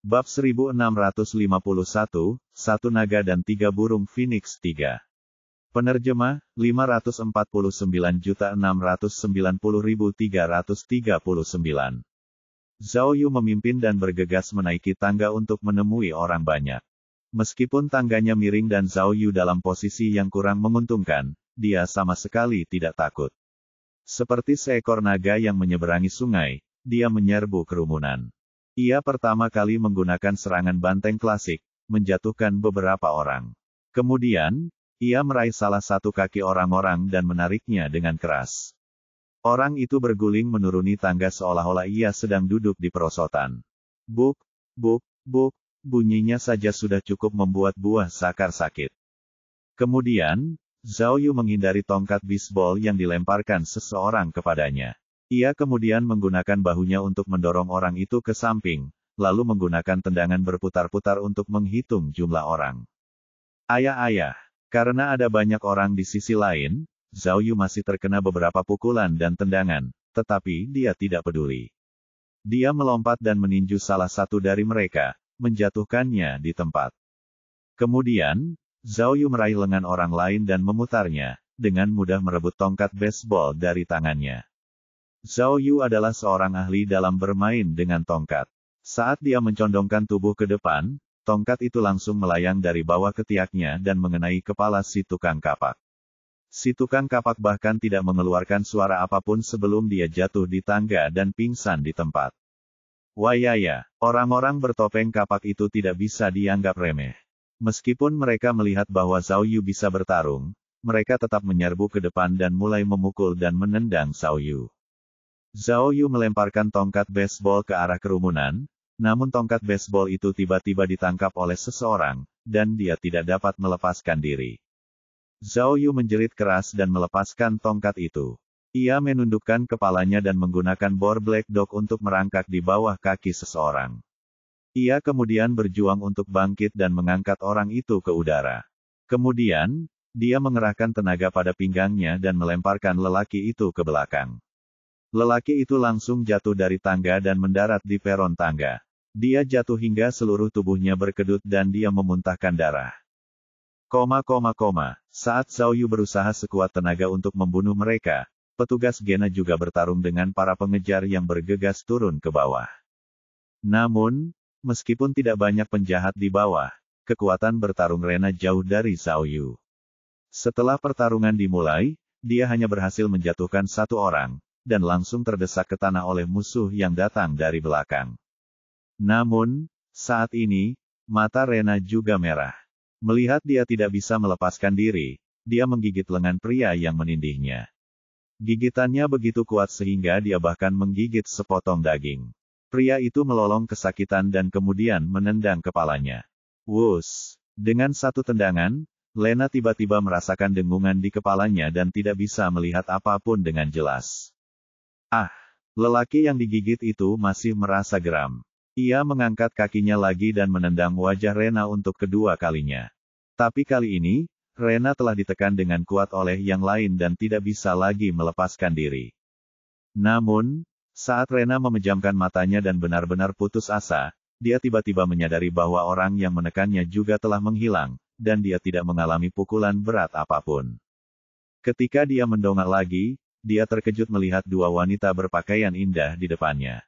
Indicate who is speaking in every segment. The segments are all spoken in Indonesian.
Speaker 1: Bab 1651, Satu Naga dan Tiga Burung Phoenix 3. Penerjemah, 549.690.339. Zhao Yu memimpin dan bergegas menaiki tangga untuk menemui orang banyak. Meskipun tangganya miring dan Zhao Yu dalam posisi yang kurang menguntungkan, dia sama sekali tidak takut. Seperti seekor naga yang menyeberangi sungai, dia menyerbu kerumunan. Ia pertama kali menggunakan serangan banteng klasik, menjatuhkan beberapa orang. Kemudian, ia meraih salah satu kaki orang-orang dan menariknya dengan keras. Orang itu berguling menuruni tangga seolah-olah ia sedang duduk di perosotan. Buk, buk, buk, bunyinya saja sudah cukup membuat buah sakar sakit. Kemudian, Zhao Yu menghindari tongkat bisbol yang dilemparkan seseorang kepadanya. Ia kemudian menggunakan bahunya untuk mendorong orang itu ke samping, lalu menggunakan tendangan berputar-putar untuk menghitung jumlah orang. Ayah, karena ada banyak orang di sisi lain, Zhao Yu masih terkena beberapa pukulan dan tendangan, tetapi dia tidak peduli. Dia melompat dan meninju salah satu dari mereka, menjatuhkannya di tempat. Kemudian, Zhao Yu meraih lengan orang lain dan memutarnya, dengan mudah merebut tongkat baseball dari tangannya. Zhao Yu adalah seorang ahli dalam bermain dengan tongkat. Saat dia mencondongkan tubuh ke depan, tongkat itu langsung melayang dari bawah ketiaknya dan mengenai kepala si tukang kapak. Si tukang kapak bahkan tidak mengeluarkan suara apapun sebelum dia jatuh di tangga dan pingsan di tempat. Wayaya, orang-orang bertopeng kapak itu tidak bisa dianggap remeh. Meskipun mereka melihat bahwa Zhao Yu bisa bertarung, mereka tetap menyerbu ke depan dan mulai memukul dan menendang Zhao Yu. Zhao Yu melemparkan tongkat baseball ke arah kerumunan, namun tongkat baseball itu tiba-tiba ditangkap oleh seseorang, dan dia tidak dapat melepaskan diri. Zhao Yu menjerit keras dan melepaskan tongkat itu. Ia menundukkan kepalanya dan menggunakan bor Black Dog untuk merangkak di bawah kaki seseorang. Ia kemudian berjuang untuk bangkit dan mengangkat orang itu ke udara. Kemudian, dia mengerahkan tenaga pada pinggangnya dan melemparkan lelaki itu ke belakang. Lelaki itu langsung jatuh dari tangga dan mendarat di peron tangga. Dia jatuh hingga seluruh tubuhnya berkedut dan dia memuntahkan darah. Saat Zhao Yu berusaha sekuat tenaga untuk membunuh mereka, petugas Gena juga bertarung dengan para pengejar yang bergegas turun ke bawah. Namun, meskipun tidak banyak penjahat di bawah, kekuatan bertarung Rena jauh dari Zhao Yu. Setelah pertarungan dimulai, dia hanya berhasil menjatuhkan satu orang, dan langsung terdesak ke tanah oleh musuh yang datang dari belakang. Namun, saat ini, mata Rena juga merah. Melihat dia tidak bisa melepaskan diri, dia menggigit lengan pria yang menindihnya. Gigitannya begitu kuat sehingga dia bahkan menggigit sepotong daging. Pria itu melolong kesakitan dan kemudian menendang kepalanya. Wus! Dengan satu tendangan, Lena tiba-tiba merasakan dengungan di kepalanya dan tidak bisa melihat apapun dengan jelas. Lelaki yang digigit itu masih merasa geram. Ia mengangkat kakinya lagi dan menendang wajah Rena untuk kedua kalinya. Tapi kali ini, Rena telah ditekan dengan kuat oleh yang lain dan tidak bisa lagi melepaskan diri. Namun, saat Rena memejamkan matanya dan benar-benar putus asa, dia tiba-tiba menyadari bahwa orang yang menekannya juga telah menghilang, dan dia tidak mengalami pukulan berat apapun. Ketika dia mendongak lagi, dia terkejut melihat dua wanita berpakaian indah di depannya.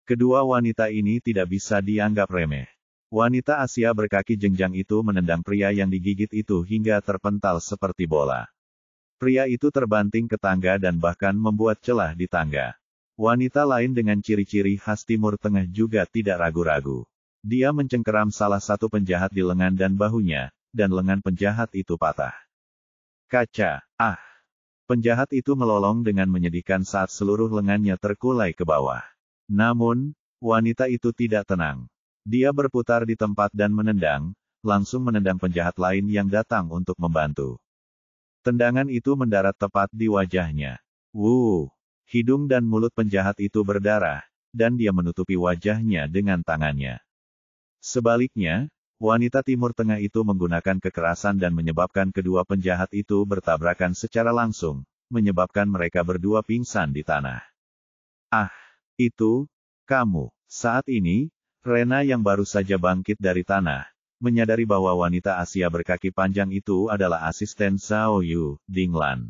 Speaker 1: Kedua wanita ini tidak bisa dianggap remeh. Wanita Asia berkaki jenjang itu menendang pria yang digigit itu hingga terpental seperti bola. Pria itu terbanting ke tangga dan bahkan membuat celah di tangga. Wanita lain dengan ciri-ciri khas Timur Tengah juga tidak ragu-ragu. Dia mencengkeram salah satu penjahat di lengan dan bahunya, dan lengan penjahat itu patah. Kaca! Penjahat itu melolong dengan menyedihkan saat seluruh lengannya terkulai ke bawah. Namun, wanita itu tidak tenang. Dia berputar di tempat dan menendang, langsung menendang penjahat lain yang datang untuk membantu. Tendangan itu mendarat tepat di wajahnya. Hidung dan mulut penjahat itu berdarah, dan dia menutupi wajahnya dengan tangannya. Sebaliknya, wanita Timur Tengah itu menggunakan kekerasan dan menyebabkan kedua penjahat itu bertabrakan secara langsung, menyebabkan mereka berdua pingsan di tanah. Itu, kamu. Saat ini, Rena yang baru saja bangkit dari tanah, menyadari bahwa wanita Asia berkaki panjang itu adalah asisten Zhao Yu, Dinglan.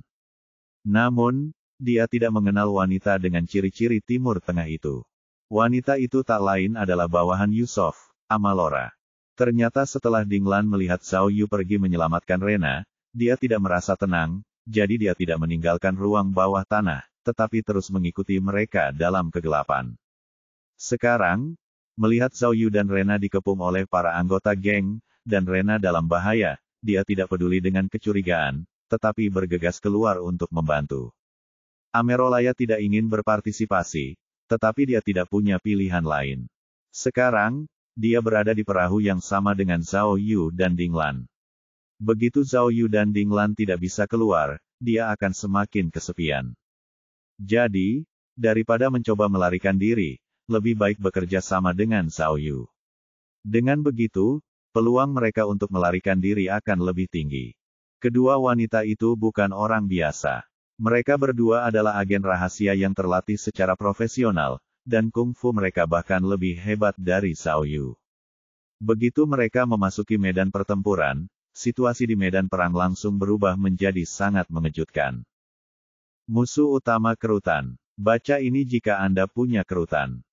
Speaker 1: Namun, dia tidak mengenal wanita dengan ciri-ciri Timur Tengah itu. Wanita itu tak lain adalah bawahan Yusof, Amalora. Ternyata setelah Dinglan melihat Zhao Yu pergi menyelamatkan Rena, dia tidak merasa tenang, jadi dia tidak meninggalkan ruang bawah tanah, tetapi terus mengikuti mereka dalam kegelapan. Sekarang, melihat Zhao Yu dan Rena dikepung oleh para anggota geng, dan Rena dalam bahaya, dia tidak peduli dengan kecurigaan, tetapi bergegas keluar untuk membantu. Amerolaya tidak ingin berpartisipasi, tetapi dia tidak punya pilihan lain. Sekarang, dia berada di perahu yang sama dengan Zhao Yu dan Dinglan. Begitu Zhao Yu dan Dinglan tidak bisa keluar, dia akan semakin kesepian. Jadi, daripada mencoba melarikan diri, lebih baik bekerja sama dengan Zhao Yu. Dengan begitu, peluang mereka untuk melarikan diri akan lebih tinggi. Kedua wanita itu bukan orang biasa. Mereka berdua adalah agen rahasia yang terlatih secara profesional, dan kungfu mereka bahkan lebih hebat dari Zhao Yu. Begitu mereka memasuki medan pertempuran, situasi di medan perang langsung berubah menjadi sangat mengejutkan. Musuh utama kerutan. Baca ini jika Anda punya kerutan.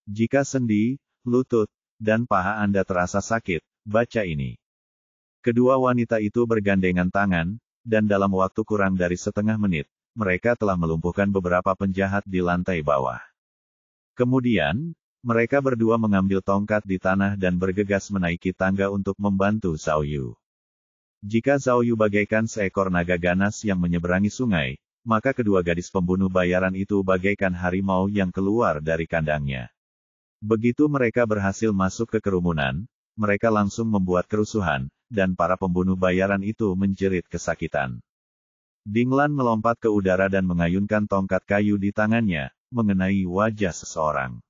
Speaker 1: Jika sendi, lutut, dan paha Anda terasa sakit, baca ini. Kedua wanita itu bergandengan tangan, dan dalam waktu kurang dari setengah menit, mereka telah melumpuhkan beberapa penjahat di lantai bawah. Kemudian, mereka berdua mengambil tongkat di tanah dan bergegas menaiki tangga untuk membantu Zhao Yu. Jika Zhao Yu bagaikan seekor naga ganas yang menyeberangi sungai, maka kedua gadis pembunuh bayaran itu bagaikan harimau yang keluar dari kandangnya. Begitu mereka berhasil masuk ke kerumunan, mereka langsung membuat kerusuhan, dan para pembunuh bayaran itu menjerit kesakitan. Dinglan melompat ke udara dan mengayunkan tongkat kayu di tangannya, mengenai wajah seseorang.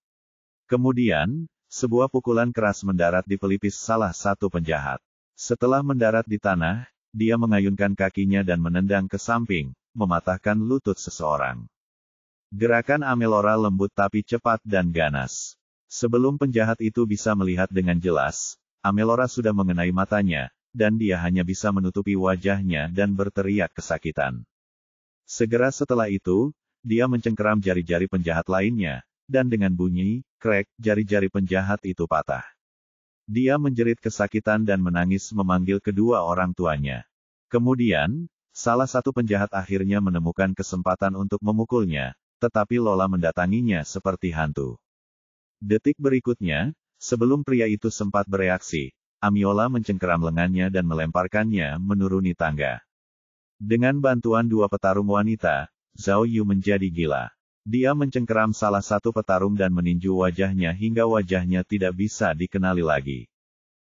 Speaker 1: Kemudian, sebuah pukulan keras mendarat di pelipis salah satu penjahat. Setelah mendarat di tanah, dia mengayunkan kakinya dan menendang ke samping, mematahkan lutut seseorang. Gerakan Amelora lembut tapi cepat dan ganas. Sebelum penjahat itu bisa melihat dengan jelas, Amelora sudah mengenai matanya, dan dia hanya bisa menutupi wajahnya dan berteriak kesakitan. Segera setelah itu, dia mencengkeram jari-jari penjahat lainnya, dan dengan bunyi, krek, jari-jari penjahat itu patah. Dia menjerit kesakitan dan menangis memanggil kedua orang tuanya. Kemudian, salah satu penjahat akhirnya menemukan kesempatan untuk memukulnya, tetapi Lola mendatanginya seperti hantu. Detik berikutnya, sebelum pria itu sempat bereaksi, Amiola mencengkeram lengannya dan melemparkannya menuruni tangga. Dengan bantuan dua petarung wanita, Zhao Yu menjadi gila. Dia mencengkeram salah satu petarung dan meninju wajahnya hingga wajahnya tidak bisa dikenali lagi.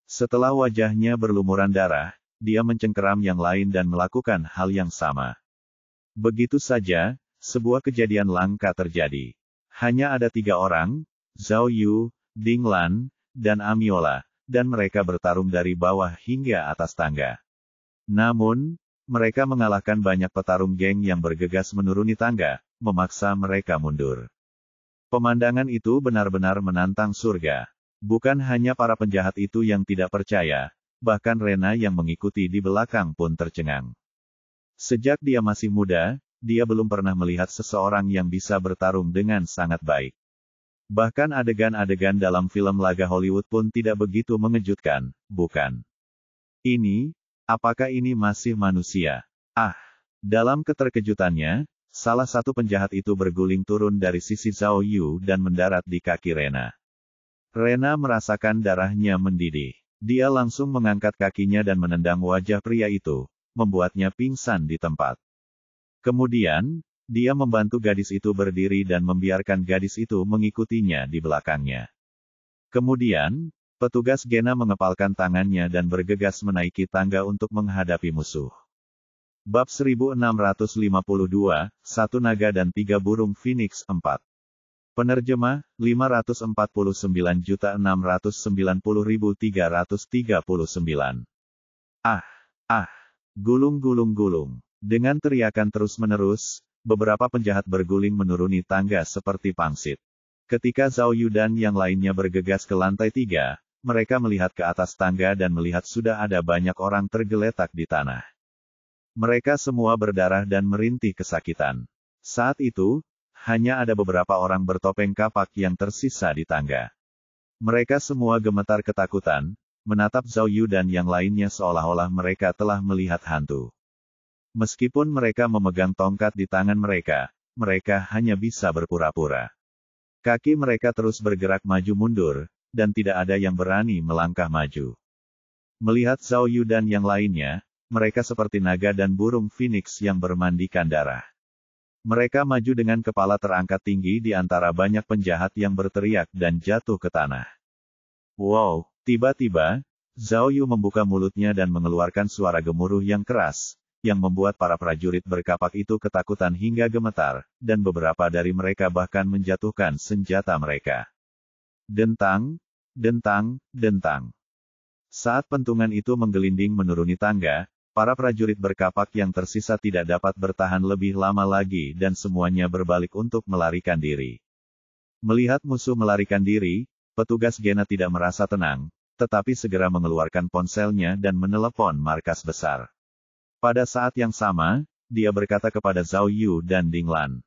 Speaker 1: Setelah wajahnya berlumuran darah, dia mencengkeram yang lain dan melakukan hal yang sama. Begitu saja, sebuah kejadian langka terjadi. Hanya ada 3 orang, Zhao Yu, Dinglan, dan Amiola, dan mereka bertarung dari bawah hingga atas tangga. Namun, mereka mengalahkan banyak petarung geng yang bergegas menuruni tangga, memaksa mereka mundur. Pemandangan itu benar-benar menantang surga. Bukan hanya para penjahat itu yang tidak percaya, bahkan Rena yang mengikuti di belakang pun tercengang. Sejak dia masih muda, dia belum pernah melihat seseorang yang bisa bertarung dengan sangat baik. Bahkan adegan-adegan dalam film laga Hollywood pun tidak begitu mengejutkan, bukan? Apakah ini masih manusia? Dalam keterkejutannya, salah satu penjahat itu berguling turun dari sisi Zhao Yu dan mendarat di kaki Rena. Rena merasakan darahnya mendidih. Dia langsung mengangkat kakinya dan menendang wajah pria itu, membuatnya pingsan di tempat. Kemudian, dia membantu gadis itu berdiri dan membiarkan gadis itu mengikutinya di belakangnya. Kemudian, petugas Gena mengepalkan tangannya dan bergegas menaiki tangga untuk menghadapi musuh. Bab 1652, Satu Naga dan 3 Burung Phoenix 4. Penerjemah, 549.690.339. Gulung-gulung-gulung. Dengan teriakan terus-menerus, beberapa penjahat berguling menuruni tangga seperti pangsit. Ketika Zhao Yu dan yang lainnya bergegas ke lantai 3, mereka melihat ke atas tangga dan melihat sudah ada banyak orang tergeletak di tanah. Mereka semua berdarah dan merintih kesakitan. Saat itu, hanya ada beberapa orang bertopeng kapak yang tersisa di tangga. Mereka semua gemetar ketakutan, menatap Zhao Yu dan yang lainnya seolah-olah mereka telah melihat hantu. Meskipun mereka memegang tongkat di tangan mereka hanya bisa berpura-pura. Kaki mereka terus bergerak maju mundur, dan tidak ada yang berani melangkah maju. Melihat Zhao Yu dan yang lainnya, mereka seperti naga dan burung phoenix yang bermandikan darah. Mereka maju dengan kepala terangkat tinggi di antara banyak penjahat yang berteriak dan jatuh ke tanah. Wow, tiba-tiba, Zhao Yu membuka mulutnya dan mengeluarkan suara gemuruh yang keras, yang membuat para prajurit berkapak itu ketakutan hingga gemetar, dan beberapa dari mereka bahkan menjatuhkan senjata mereka. Dentang, dentang, dentang. Saat pentungan itu menggelinding menuruni tangga, para prajurit berkapak yang tersisa tidak dapat bertahan lebih lama lagi dan semuanya berbalik untuk melarikan diri. Melihat musuh melarikan diri, petugas Gena tidak merasa tenang, tetapi segera mengeluarkan ponselnya dan menelepon markas besar. Pada saat yang sama, dia berkata kepada Zhao Yu dan Ding Lan.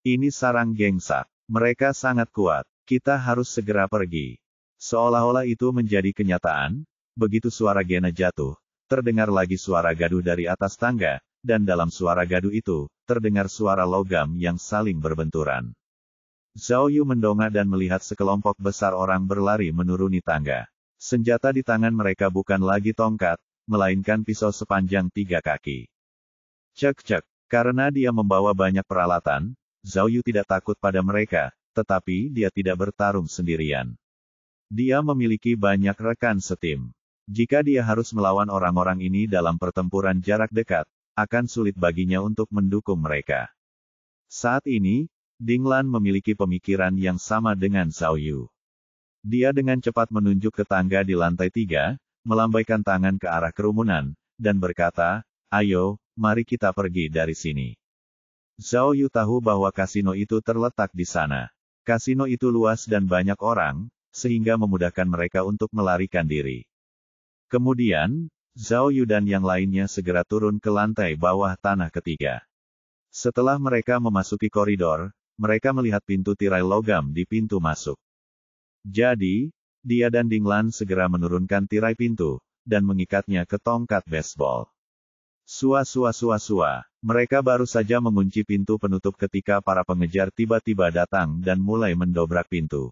Speaker 1: Ini sarang gengsak. Mereka sangat kuat. Kita harus segera pergi. Seolah-olah itu menjadi kenyataan, begitu suara Gena jatuh, terdengar lagi suara gaduh dari atas tangga, dan dalam suara gaduh itu, terdengar suara logam yang saling berbenturan. Zhao Yu mendongak dan melihat sekelompok besar orang berlari menuruni tangga. Senjata di tangan mereka bukan lagi tongkat, melainkan pisau sepanjang 3 kaki. Cek-cek, karena dia membawa banyak peralatan, Zhao Yu tidak takut pada mereka, tetapi dia tidak bertarung sendirian. Dia memiliki banyak rekan setim. Jika dia harus melawan orang-orang ini dalam pertempuran jarak dekat, akan sulit baginya untuk mendukung mereka. Saat ini, Ding Lan memiliki pemikiran yang sama dengan Zhao Yu. Dia dengan cepat menunjuk ke tangga di lantai 3, melambaikan tangan ke arah kerumunan, dan berkata, ayo, mari kita pergi dari sini. Zhao Yu tahu bahwa kasino itu terletak di sana. Kasino itu luas dan banyak orang, sehingga memudahkan mereka untuk melarikan diri. Kemudian, Zhao Yu dan yang lainnya segera turun ke lantai bawah tanah ketiga. Setelah mereka memasuki koridor, mereka melihat pintu tirai logam di pintu masuk. Jadi, dia dan Ding Lan segera menurunkan tirai pintu, dan mengikatnya ke tongkat baseball. Sua. Mereka baru saja mengunci pintu penutup ketika para pengejar tiba-tiba datang dan mulai mendobrak pintu.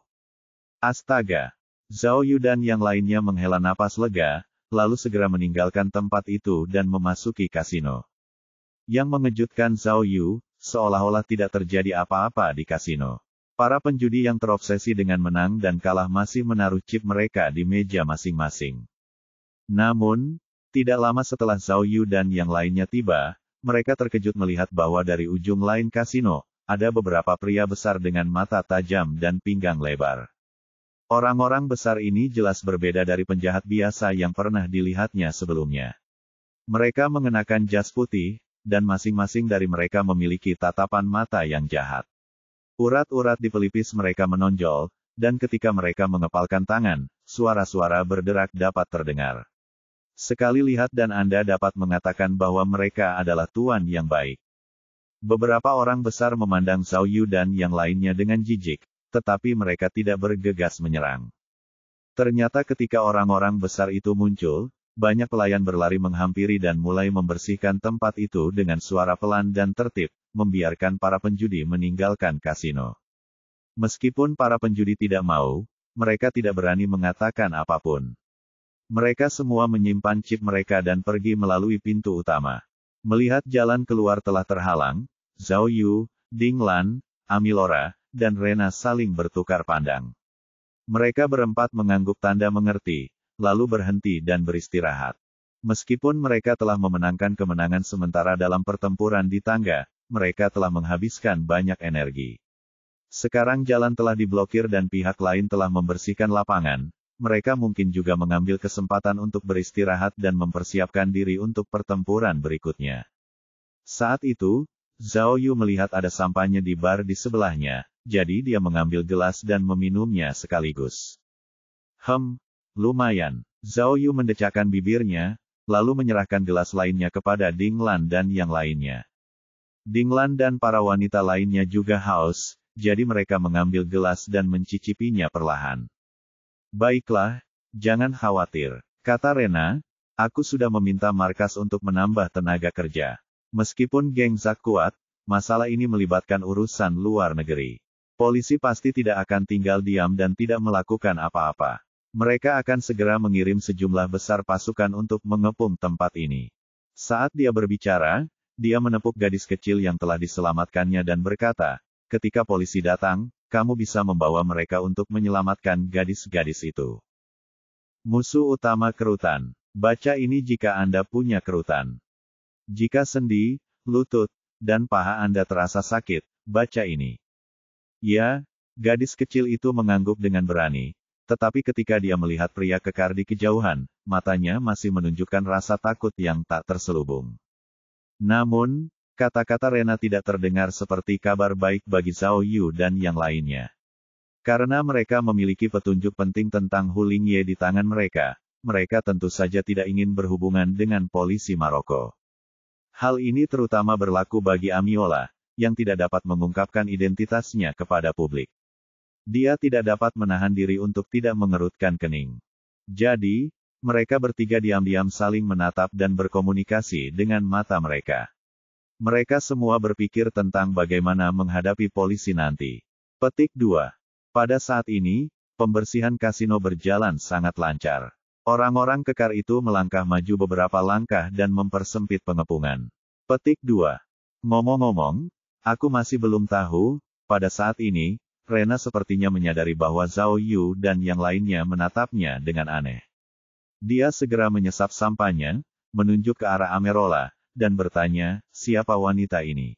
Speaker 1: Astaga! Zhao Yu dan yang lainnya menghela napas lega, lalu segera meninggalkan tempat itu dan memasuki kasino. Yang mengejutkan Zhao Yu, seolah-olah tidak terjadi apa-apa di kasino. Para penjudi yang terobsesi dengan menang dan kalah masih menaruh chip mereka di meja masing-masing. Namun, tidak lama setelah Zhao Yu dan yang lainnya tiba, mereka terkejut melihat bahwa dari ujung lain kasino, ada beberapa pria besar dengan mata tajam dan pinggang lebar. Orang-orang besar ini jelas berbeda dari penjahat biasa yang pernah dilihatnya sebelumnya. Mereka mengenakan jas putih, dan masing-masing dari mereka memiliki tatapan mata yang jahat. Urat-urat di pelipis mereka menonjol, dan ketika mereka mengepalkan tangan, suara-suara berderak dapat terdengar. Sekali lihat dan Anda dapat mengatakan bahwa mereka adalah tuan yang baik. Beberapa orang besar memandang Zhao Yu dan yang lainnya dengan jijik, tetapi mereka tidak bergegas menyerang. Ternyata ketika orang-orang besar itu muncul, banyak pelayan berlari menghampiri dan mulai membersihkan tempat itu dengan suara pelan dan tertib, membiarkan para penjudi meninggalkan kasino. Meskipun para penjudi tidak mau, mereka tidak berani mengatakan apapun. Mereka semua menyimpan chip mereka dan pergi melalui pintu utama. Melihat jalan keluar telah terhalang, Zhao Yu, Ding Lan, Amilora, dan Rena saling bertukar pandang. Mereka berempat mengangguk tanda mengerti, lalu berhenti dan beristirahat. Meskipun mereka telah memenangkan kemenangan sementara dalam pertempuran di tangga, mereka telah menghabiskan banyak energi. Sekarang jalan telah diblokir dan pihak lain telah membersihkan lapangan, mereka mungkin juga mengambil kesempatan untuk beristirahat dan mempersiapkan diri untuk pertempuran berikutnya. Saat itu, Zhao Yu melihat ada sampahnya di bar di sebelahnya, jadi dia mengambil gelas dan meminumnya sekaligus. Lumayan. Zhao Yu mendecakkan bibirnya, lalu menyerahkan gelas lainnya kepada Ding Lan dan yang lainnya. Ding Lan dan para wanita lainnya juga haus, jadi mereka mengambil gelas dan mencicipinya perlahan. Baiklah, jangan khawatir, kata Rena, aku sudah meminta markas untuk menambah tenaga kerja. Meskipun geng Zack kuat, masalah ini melibatkan urusan luar negeri. Polisi pasti tidak akan tinggal diam dan tidak melakukan apa-apa. Mereka akan segera mengirim sejumlah besar pasukan untuk mengepung tempat ini. Saat dia berbicara, dia menepuk gadis kecil yang telah diselamatkannya dan berkata, ketika polisi datang, kamu bisa membawa mereka untuk menyelamatkan gadis-gadis itu. Musuh utama kerutan. Baca ini jika Anda punya kerutan. Jika sendi, lutut, dan paha Anda terasa sakit, baca ini. Ya, gadis kecil itu mengangguk dengan berani. Tetapi ketika dia melihat pria kekar di kejauhan, matanya masih menunjukkan rasa takut yang tak terselubung. Namun, kata-kata Rena tidak terdengar seperti kabar baik bagi Zhao Yu dan yang lainnya. Karena mereka memiliki petunjuk penting tentang Hu Lingye di tangan mereka, mereka tentu saja tidak ingin berhubungan dengan polisi Maroko. Hal ini terutama berlaku bagi Amiola, yang tidak dapat mengungkapkan identitasnya kepada publik. Dia tidak dapat menahan diri untuk tidak mengerutkan kening. Jadi, mereka bertiga diam-diam saling menatap dan berkomunikasi dengan mata mereka. Mereka semua berpikir tentang bagaimana menghadapi polisi nanti. Petik 2. Pada saat ini, pembersihan kasino berjalan sangat lancar. Orang-orang kekar itu melangkah maju beberapa langkah dan mempersempit pengepungan. Petik 2. Ngomong-ngomong, aku masih belum tahu, pada saat ini, Rena sepertinya menyadari bahwa Zhao Yu dan yang lainnya menatapnya dengan aneh. Dia segera menyesap sampahnya, menunjuk ke arah Amerola, dan bertanya, siapa wanita ini?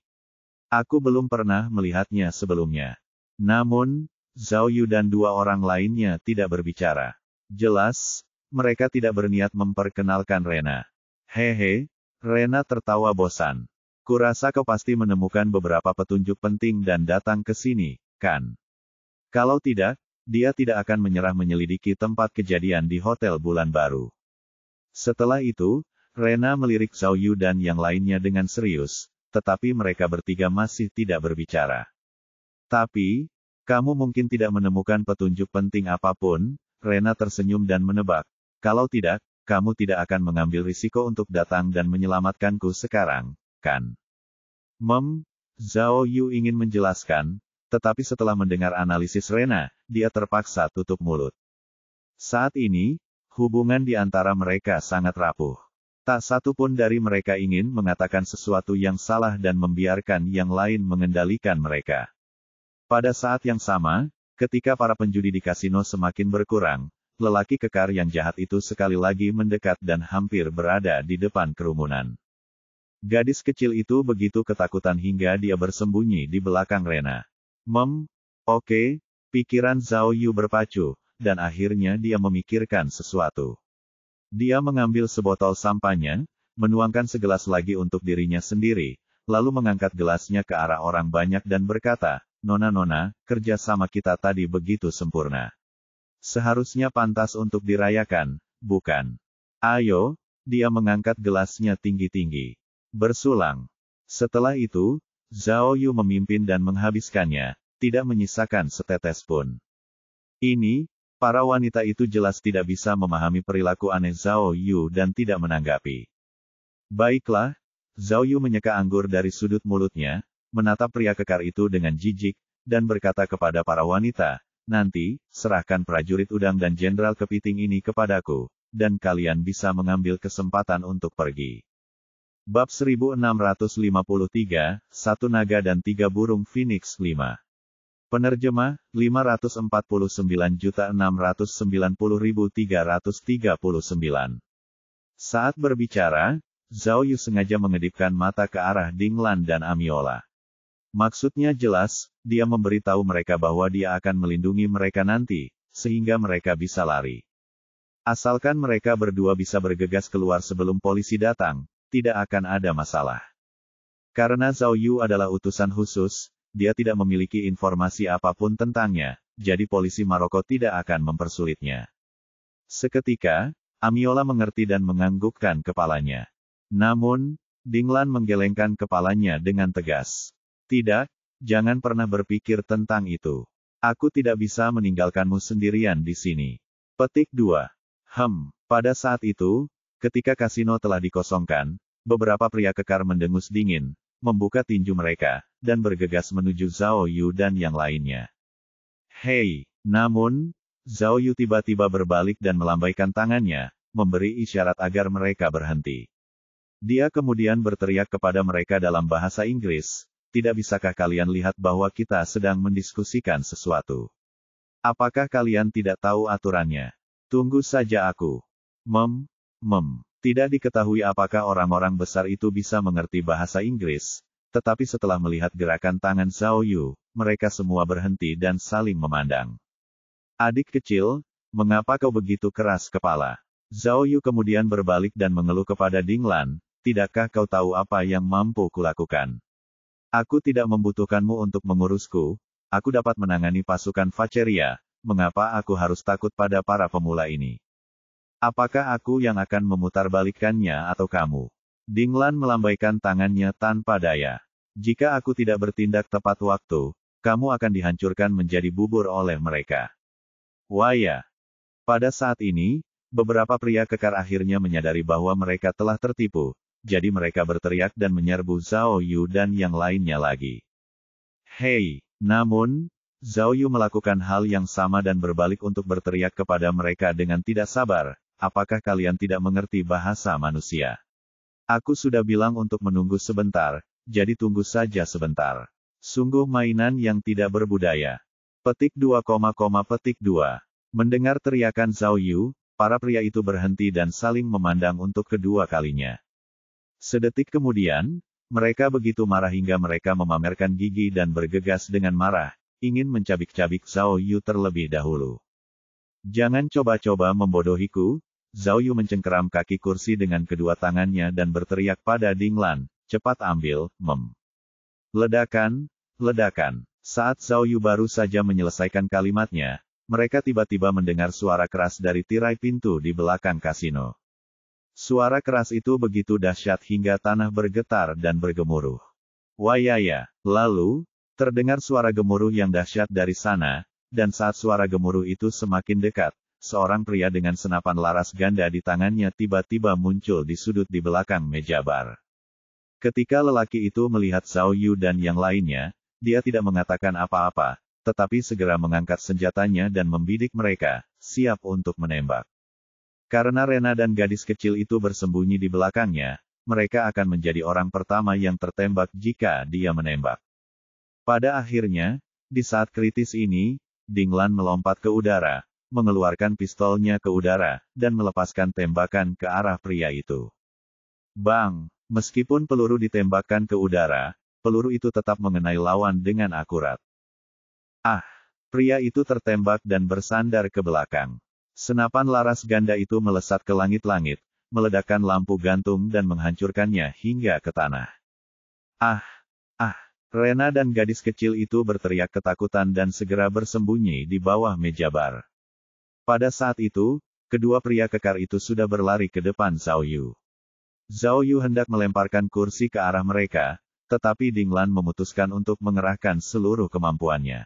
Speaker 1: Aku belum pernah melihatnya sebelumnya. Namun, Zhao Yu dan dua orang lainnya tidak berbicara. Jelas, mereka tidak berniat memperkenalkan Rena. Hehe, Rena tertawa bosan. Kurasa kau pasti menemukan beberapa petunjuk penting dan datang ke sini, kan? Kalau tidak, dia tidak akan menyerah menyelidiki tempat kejadian di Hotel Bulan Baru. Setelah itu, Rena melirik Zhao Yu dan yang lainnya dengan serius, tetapi mereka bertiga masih tidak berbicara. Tapi, kamu mungkin tidak menemukan petunjuk penting apapun, Rena tersenyum dan menebak. Kalau tidak, kamu tidak akan mengambil risiko untuk datang dan menyelamatkanku sekarang, kan? Zhao Yu ingin menjelaskan, tetapi setelah mendengar analisis Rena, dia terpaksa tutup mulut. Saat ini, hubungan di antara mereka sangat rapuh. Tak satu pun dari mereka ingin mengatakan sesuatu yang salah dan membiarkan yang lain mengendalikan mereka. Pada saat yang sama, ketika para penjudi di kasino semakin berkurang, lelaki kekar yang jahat itu sekali lagi mendekat dan hampir berada di depan kerumunan. Gadis kecil itu begitu ketakutan hingga dia bersembunyi di belakang Rena. Oke, pikiran Zhao Yu berpacu, dan akhirnya dia memikirkan sesuatu. Dia mengambil sebotol sampahnya, menuangkan segelas lagi untuk dirinya sendiri, lalu mengangkat gelasnya ke arah orang banyak dan berkata, Nona-nona, kerja sama kita tadi begitu sempurna. Seharusnya pantas untuk dirayakan, bukan? Ayo, dia mengangkat gelasnya tinggi-tinggi. Bersulang. Setelah itu, Zhao Yu memimpin dan menghabiskannya, tidak menyisakan setetes pun. Ini, para wanita itu jelas tidak bisa memahami perilaku aneh Zhao Yu dan tidak menanggapi. Baiklah, Zhao Yu menyeka anggur dari sudut mulutnya, menatap pria kekar itu dengan jijik, dan berkata kepada para wanita, nanti, serahkan prajurit udang dan jenderal kepiting ini kepadaku, dan kalian bisa mengambil kesempatan untuk pergi. Bab 1653, Satu Naga dan Tiga Burung Phoenix 5. Penerjemah, 549.690.339. Saat berbicara, Zhao Yu sengaja mengedipkan mata ke arah Ding Lan dan Amiola. Maksudnya jelas, dia memberitahu mereka bahwa dia akan melindungi mereka nanti, sehingga mereka bisa lari. Asalkan mereka berdua bisa bergegas keluar sebelum polisi datang, tidak akan ada masalah. Karena Zhao Yu adalah utusan khusus, dia tidak memiliki informasi apapun tentangnya, jadi polisi Maroko tidak akan mempersulitnya. Seketika, Amiola mengerti dan menganggukkan kepalanya. Namun, Dinglan menggelengkan kepalanya dengan tegas. Tidak, jangan pernah berpikir tentang itu. Aku tidak bisa meninggalkanmu sendirian di sini. Petik 2. Pada saat itu, ketika kasino telah dikosongkan, beberapa pria kekar mendengus dingin, membuka tinju mereka, dan bergegas menuju Zhao Yu dan yang lainnya. Hei! Namun, Zhao Yu tiba-tiba berbalik dan melambaikan tangannya, memberi isyarat agar mereka berhenti. Dia kemudian berteriak kepada mereka dalam bahasa Inggris, tidak bisakah kalian lihat bahwa kita sedang mendiskusikan sesuatu? Apakah kalian tidak tahu aturannya? Tunggu saja aku. Tidak diketahui apakah orang-orang besar itu bisa mengerti bahasa Inggris, tetapi setelah melihat gerakan tangan Zhao Yu, mereka semua berhenti dan saling memandang. Adik kecil, mengapa kau begitu keras kepala? Zhao Yu kemudian berbalik dan mengeluh kepada Dinglan, tidakkah kau tahu apa yang mampu kulakukan? Aku tidak membutuhkanmu untuk mengurusku, aku dapat menangani pasukan Vacheria, mengapa aku harus takut pada para pemula ini? Apakah aku yang akan memutarbalikkannya atau kamu? Dinglan melambaikan tangannya tanpa daya. Jika aku tidak bertindak tepat waktu, kamu akan dihancurkan menjadi bubur oleh mereka. Waya. Pada saat ini, beberapa pria kekar akhirnya menyadari bahwa mereka telah tertipu, jadi mereka berteriak dan menyerbu Zhao Yu dan yang lainnya lagi. Hei! Namun, Zhao Yu melakukan hal yang sama dan berbalik untuk berteriak kepada mereka dengan tidak sabar, apakah kalian tidak mengerti bahasa manusia? Aku sudah bilang untuk menunggu sebentar, jadi tunggu saja sebentar. Sungguh mainan yang tidak berbudaya. Petik 2, petik 2. Mendengar teriakan Zhao Yu, para pria itu berhenti dan saling memandang untuk kedua kalinya. Sedetik kemudian, mereka begitu marah hingga mereka memamerkan gigi dan bergegas dengan marah, ingin mencabik-cabik Zhao Yu terlebih dahulu. Jangan coba-coba membodohiku, Zhao Yu mencengkeram kaki kursi dengan kedua tangannya dan berteriak pada Dinglan, cepat ambil, Ledakan, ledakan. Saat Zhao Yu baru saja menyelesaikan kalimatnya, mereka tiba-tiba mendengar suara keras dari tirai pintu di belakang kasino. Suara keras itu begitu dahsyat hingga tanah bergetar dan bergemuruh. Wayaya, lalu, terdengar suara gemuruh yang dahsyat dari sana, dan saat suara gemuruh itu semakin dekat, seorang pria dengan senapan laras ganda di tangannya tiba-tiba muncul di sudut di belakang meja bar. Ketika lelaki itu melihat Zhao Yu dan yang lainnya, dia tidak mengatakan apa-apa, tetapi segera mengangkat senjatanya dan membidik mereka, siap untuk menembak. Karena Rena dan gadis kecil itu bersembunyi di belakangnya, mereka akan menjadi orang pertama yang tertembak jika dia menembak. Pada akhirnya, di saat kritis ini, Dinglan melompat ke udara, mengeluarkan pistolnya ke udara, dan melepaskan tembakan ke arah pria itu. Bang! Meskipun peluru ditembakkan ke udara, peluru itu tetap mengenai lawan dengan akurat. Pria itu tertembak dan bersandar ke belakang. Senapan laras ganda itu melesat ke langit-langit, meledakkan lampu gantung dan menghancurkannya hingga ke tanah. Rena dan gadis kecil itu berteriak ketakutan dan segera bersembunyi di bawah meja bar. Pada saat itu, kedua pria kekar itu sudah berlari ke depan Zhao Yu. Zhao Yu hendak melemparkan kursi ke arah mereka, tetapi Dinglan memutuskan untuk mengerahkan seluruh kemampuannya.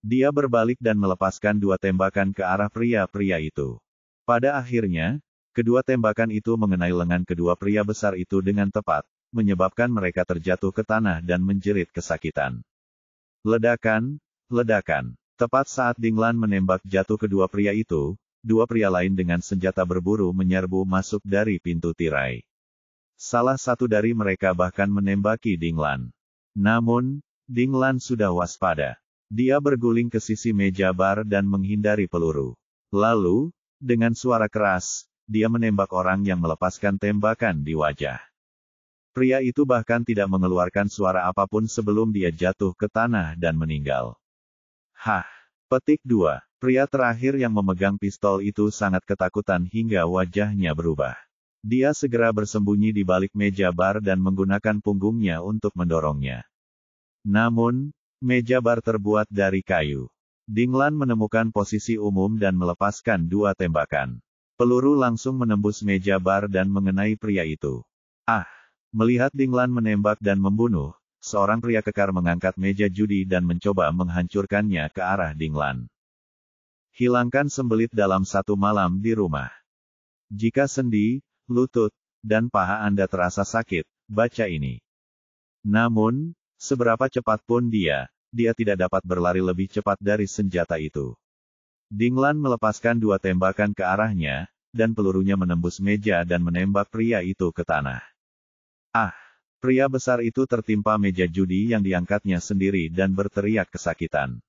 Speaker 1: Dia berbalik dan melepaskan dua tembakan ke arah pria-pria itu. Pada akhirnya, kedua tembakan itu mengenai lengan kedua pria besar itu dengan tepat, menyebabkan mereka terjatuh ke tanah dan menjerit kesakitan. Ledakan, ledakan. Tepat saat Dinglan menembak jatuh kedua pria itu, dua pria lain dengan senjata berburu menyerbu masuk dari pintu tirai. Salah satu dari mereka bahkan menembaki Dinglan. Namun, Dinglan sudah waspada. Dia berguling ke sisi meja bar dan menghindari peluru. Lalu, dengan suara keras, dia menembak orang yang melepaskan tembakan di wajah. Pria itu bahkan tidak mengeluarkan suara apapun sebelum dia jatuh ke tanah dan meninggal. Petik 2. Pria terakhir yang memegang pistol itu sangat ketakutan hingga wajahnya berubah. Dia segera bersembunyi di balik meja bar dan menggunakan punggungnya untuk mendorongnya. Namun, Meja bar terbuat dari kayu. Dinglan menemukan posisi umum dan melepaskan 2 tembakan. Peluru langsung menembus meja bar dan mengenai pria itu. Ah! Melihat Dinglan menembak dan membunuh, seorang pria kekar mengangkat meja judi dan mencoba menghancurkannya ke arah Dinglan. Hilangkan sembelit dalam 1 malam di rumah. Jika sendi, lutut, dan paha Anda terasa sakit, baca ini. Namun, seberapa cepat pun dia tidak dapat berlari lebih cepat dari senjata itu. Dinglan melepaskan 2 tembakan ke arahnya, dan pelurunya menembus meja dan menembak pria itu ke tanah. Ah! Pria besar itu tertimpa meja judi yang diangkatnya sendiri dan berteriak kesakitan.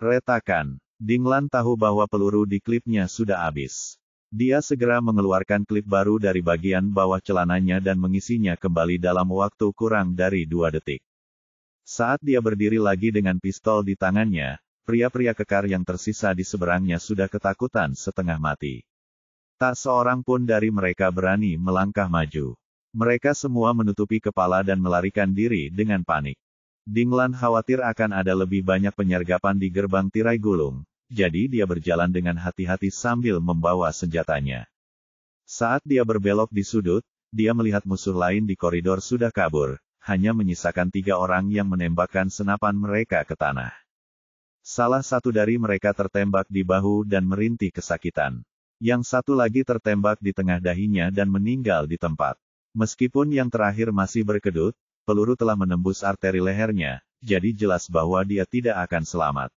Speaker 1: Retakan. Dinglan tahu bahwa peluru di klipnya sudah habis. Dia segera mengeluarkan klip baru dari bagian bawah celananya dan mengisinya kembali dalam waktu kurang dari 2 detik. Saat dia berdiri lagi dengan pistol di tangannya, pria-pria kekar yang tersisa di seberangnya sudah ketakutan setengah mati. Tak seorang pun dari mereka berani melangkah maju. Mereka semua menutupi kepala dan melarikan diri dengan panik. Dinglan khawatir akan ada lebih banyak penyergapan di gerbang tirai gulung, jadi dia berjalan dengan hati-hati sambil membawa senjatanya. Saat dia berbelok di sudut, dia melihat musuh lain di koridor sudah kabur. Hanya menyisakan 3 orang yang menembakkan senapan mereka ke tanah. Salah satu dari mereka tertembak di bahu dan merintih kesakitan. Yang satu lagi tertembak di tengah dahinya dan meninggal di tempat. Meskipun yang terakhir masih berkedut, peluru telah menembus arteri lehernya, jadi jelas bahwa dia tidak akan selamat.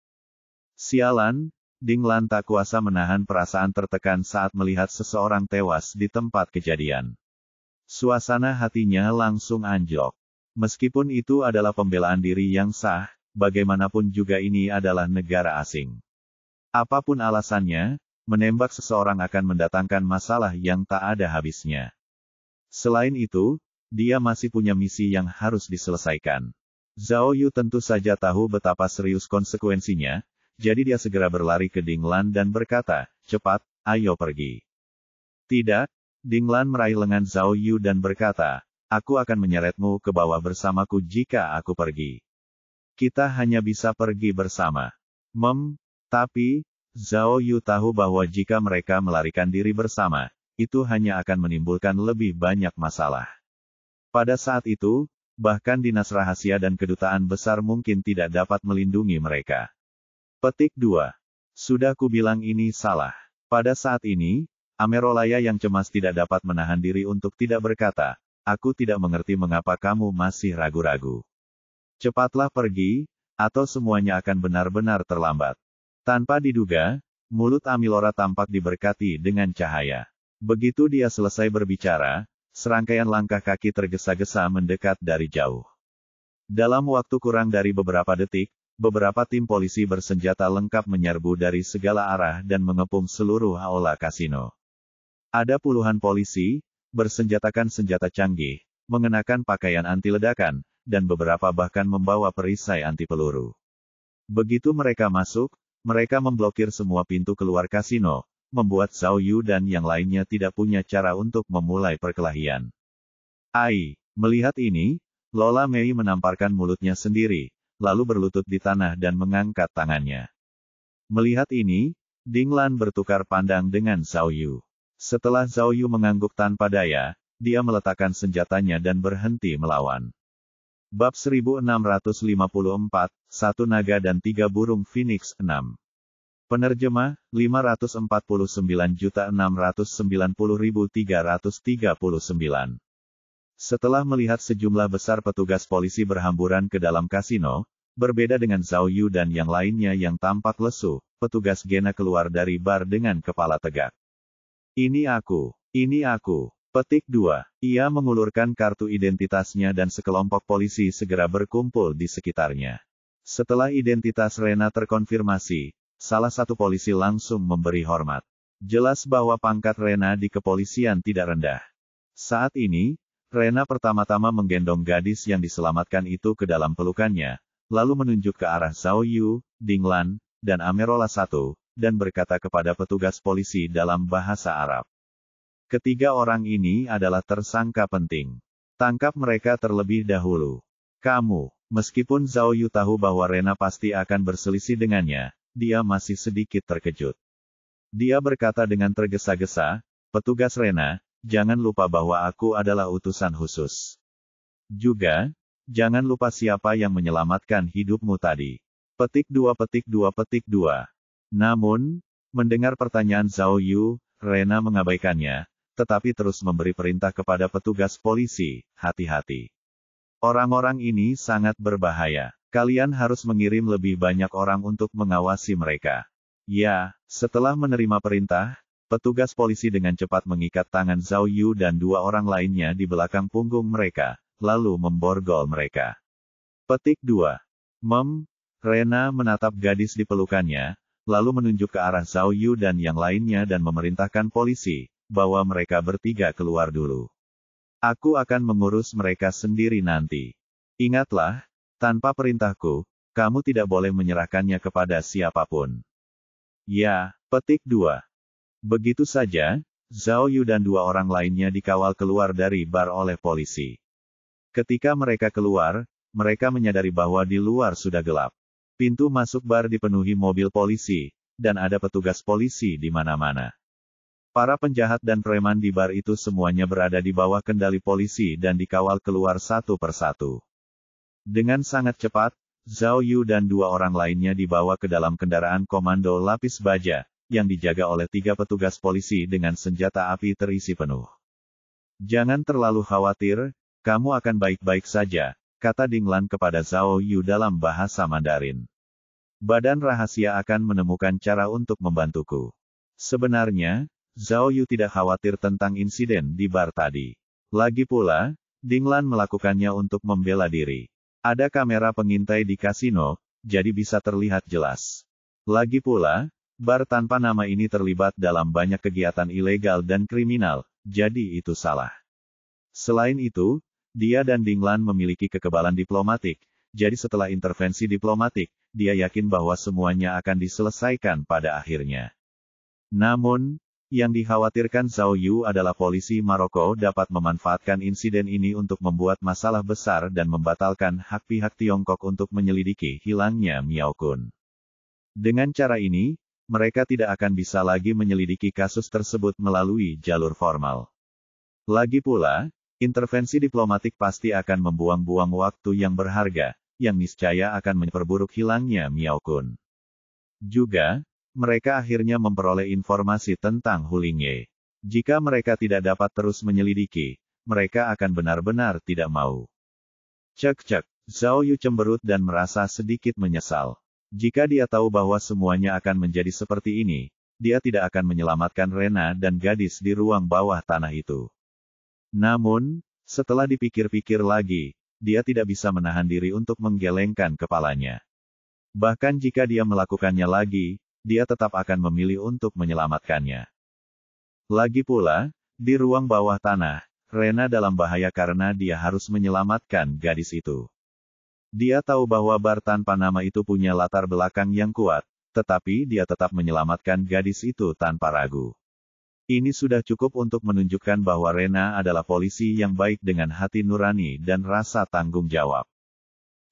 Speaker 1: Sialan, Dinglan tak kuasa menahan perasaan tertekan saat melihat seseorang tewas di tempat kejadian. Suasana hatinya langsung anjlok. Meskipun itu adalah pembelaan diri yang sah, bagaimanapun juga ini adalah negara asing. Apapun alasannya, menembak seseorang akan mendatangkan masalah yang tak ada habisnya. Selain itu, dia masih punya misi yang harus diselesaikan. Zhao Yu tentu saja tahu betapa serius konsekuensinya, jadi dia segera berlari ke Dinglan dan berkata, "Cepat, ayo pergi." "Tidak." Dinglan meraih lengan Zhao Yu dan berkata, "Aku akan menyeretmu ke bawah bersamaku jika aku pergi. Kita hanya bisa pergi bersama." Tapi, Zhao Yu tahu bahwa jika mereka melarikan diri bersama, itu hanya akan menimbulkan lebih banyak masalah. Pada saat itu, bahkan dinas rahasia dan kedutaan besar mungkin tidak dapat melindungi mereka. Petik 2. Sudah kubilang ini salah. Pada saat ini, Amerolaya yang cemas tidak dapat menahan diri untuk tidak berkata, "Aku tidak mengerti mengapa kamu masih ragu-ragu. Cepatlah pergi, atau semuanya akan benar-benar terlambat." Tanpa diduga, mulut Amilora tampak diberkati dengan cahaya. Begitu dia selesai berbicara, serangkaian langkah kaki tergesa-gesa mendekat dari jauh. Dalam waktu kurang dari beberapa detik, beberapa tim polisi bersenjata lengkap menyerbu dari segala arah dan mengepung seluruh aula kasino. Ada puluhan polisi, bersenjatakan senjata canggih, mengenakan pakaian anti ledakan, dan beberapa bahkan membawa perisai anti peluru. Begitu mereka masuk, mereka memblokir semua pintu keluar kasino, membuat Zhao Yu dan yang lainnya tidak punya cara untuk memulai perkelahian. Melihat ini, Lola Mei menamparkan mulutnya sendiri, lalu berlutut di tanah dan mengangkat tangannya. Melihat ini, Dinglan bertukar pandang dengan Zhao Yu. Setelah Zhao Yu mengangguk tanpa daya, dia meletakkan senjatanya dan berhenti melawan. Bab 1654, 1 Naga dan 3 Burung Phoenix 6. Penerjemah, 549.690.339. Setelah melihat sejumlah besar petugas polisi berhamburan ke dalam kasino, berbeda dengan Zhao Yu dan yang lainnya yang tampak lesu, petugas Gena keluar dari bar dengan kepala tegak. Ini aku. Petik 2. Ia mengulurkan kartu identitasnya dan sekelompok polisi segera berkumpul di sekitarnya. Setelah identitas Rena terkonfirmasi, salah satu polisi langsung memberi hormat. Jelas bahwa pangkat Rena di kepolisian tidak rendah. Saat ini, Rena pertama-tama menggendong gadis yang diselamatkan itu ke dalam pelukannya, lalu menunjuk ke arah Zhao Yu, Dinglan, dan Amerola I, dan berkata kepada petugas polisi dalam bahasa Arab. Ketiga orang ini adalah tersangka penting. Tangkap mereka terlebih dahulu. Kamu, Meskipun Zhao Yu tahu bahwa Rena pasti akan berselisih dengannya, dia masih sedikit terkejut. Dia berkata dengan tergesa-gesa, "Petugas Rena, jangan lupa bahwa aku adalah utusan khusus. Juga, jangan lupa siapa yang menyelamatkan hidupmu tadi." Petik 2. Namun, mendengar pertanyaan Zhao Yu, Rena mengabaikannya, tetapi terus memberi perintah kepada petugas polisi, "Hati-hati. Orang-orang ini sangat berbahaya. Kalian harus mengirim lebih banyak orang untuk mengawasi mereka." Ya, setelah menerima perintah, petugas polisi dengan cepat mengikat tangan Zhao Yu dan dua orang lainnya di belakang punggung mereka, lalu memborgol mereka. Petik 2. Rena menatap gadis di pelukannya, lalu menunjuk ke arah Zhao Yu dan yang lainnya dan memerintahkan polisi, bahwa mereka bertiga keluar dulu. "Aku akan mengurus mereka sendiri nanti. Ingatlah, tanpa perintahku, kamu tidak boleh menyerahkannya kepada siapapun." Ya, petik 2. Begitu saja, Zhao Yu dan dua orang lainnya dikawal keluar dari bar oleh polisi. Ketika mereka keluar, mereka menyadari bahwa di luar sudah gelap. Pintu masuk bar dipenuhi mobil polisi, dan ada petugas polisi di mana-mana. Para penjahat dan preman di bar itu semuanya berada di bawah kendali polisi dan dikawal keluar satu persatu. Dengan sangat cepat, Zhao Yu dan dua orang lainnya dibawa ke dalam kendaraan komando lapis baja, yang dijaga oleh 3 petugas polisi dengan senjata api terisi penuh. "Jangan terlalu khawatir, kamu akan baik-baik saja," kata Ding Lan kepada Zhao Yu dalam bahasa Mandarin. "Badan rahasia akan menemukan cara untuk membantuku." Sebenarnya, Zhao Yu tidak khawatir tentang insiden di bar tadi. Lagi pula, Ding Lan melakukannya untuk membela diri. Ada kamera pengintai di kasino, jadi bisa terlihat jelas. Lagi pula, bar tanpa nama ini terlibat dalam banyak kegiatan ilegal dan kriminal, jadi itu salah. Selain itu, dia dan Ding Lan memiliki kekebalan diplomatik, jadi setelah intervensi diplomatik, dia yakin bahwa semuanya akan diselesaikan pada akhirnya. Namun, yang dikhawatirkan Zhao Yu adalah polisi Maroko dapat memanfaatkan insiden ini untuk membuat masalah besar dan membatalkan hak pihak Tiongkok untuk menyelidiki hilangnya Miao Kun. Dengan cara ini, mereka tidak akan bisa lagi menyelidiki kasus tersebut melalui jalur formal. Lagi pula, intervensi diplomatik pasti akan membuang-buang waktu yang berharga, yang niscaya akan memperburuk hilangnya Miao Kun. Juga, mereka akhirnya memperoleh informasi tentang Hu Lingye. Jika mereka tidak dapat terus menyelidiki, mereka akan benar-benar tidak mau. Cek. Zhao Yu cemberut dan merasa sedikit menyesal. Jika dia tahu bahwa semuanya akan menjadi seperti ini, dia tidak akan menyelamatkan Rena dan gadis di ruang bawah tanah itu. Namun, setelah dipikir-pikir lagi, dia tidak bisa menahan diri untuk menggelengkan kepalanya. Bahkan jika dia melakukannya lagi, dia tetap akan memilih untuk menyelamatkannya. Lagi pula, di ruang bawah tanah, Rena dalam bahaya karena dia harus menyelamatkan gadis itu. Dia tahu bahwa bar tanpa nama itu punya latar belakang yang kuat, tetapi dia tetap menyelamatkan gadis itu tanpa ragu. Ini sudah cukup untuk menunjukkan bahwa Rena adalah polisi yang baik dengan hati nurani dan rasa tanggung jawab.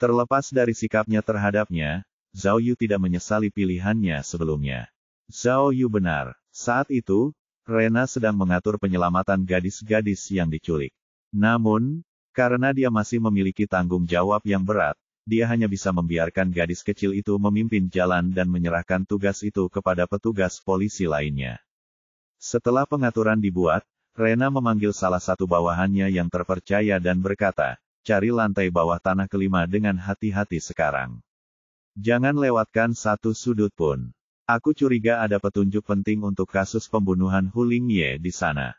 Speaker 1: Terlepas dari sikapnya terhadapnya, Zhao Yu tidak menyesali pilihannya sebelumnya. Zhao Yu benar. Saat itu, Rena sedang mengatur penyelamatan gadis-gadis yang diculik. Namun, karena dia masih memiliki tanggung jawab yang berat, dia hanya bisa membiarkan gadis kecil itu memimpin jalan dan menyerahkan tugas itu kepada petugas polisi lainnya. Setelah pengaturan dibuat, Rena memanggil salah satu bawahannya yang terpercaya dan berkata, "Cari lantai bawah tanah kelima dengan hati-hati sekarang. Jangan lewatkan satu sudut pun. Aku curiga ada petunjuk penting untuk kasus pembunuhan Hu Lingye di sana."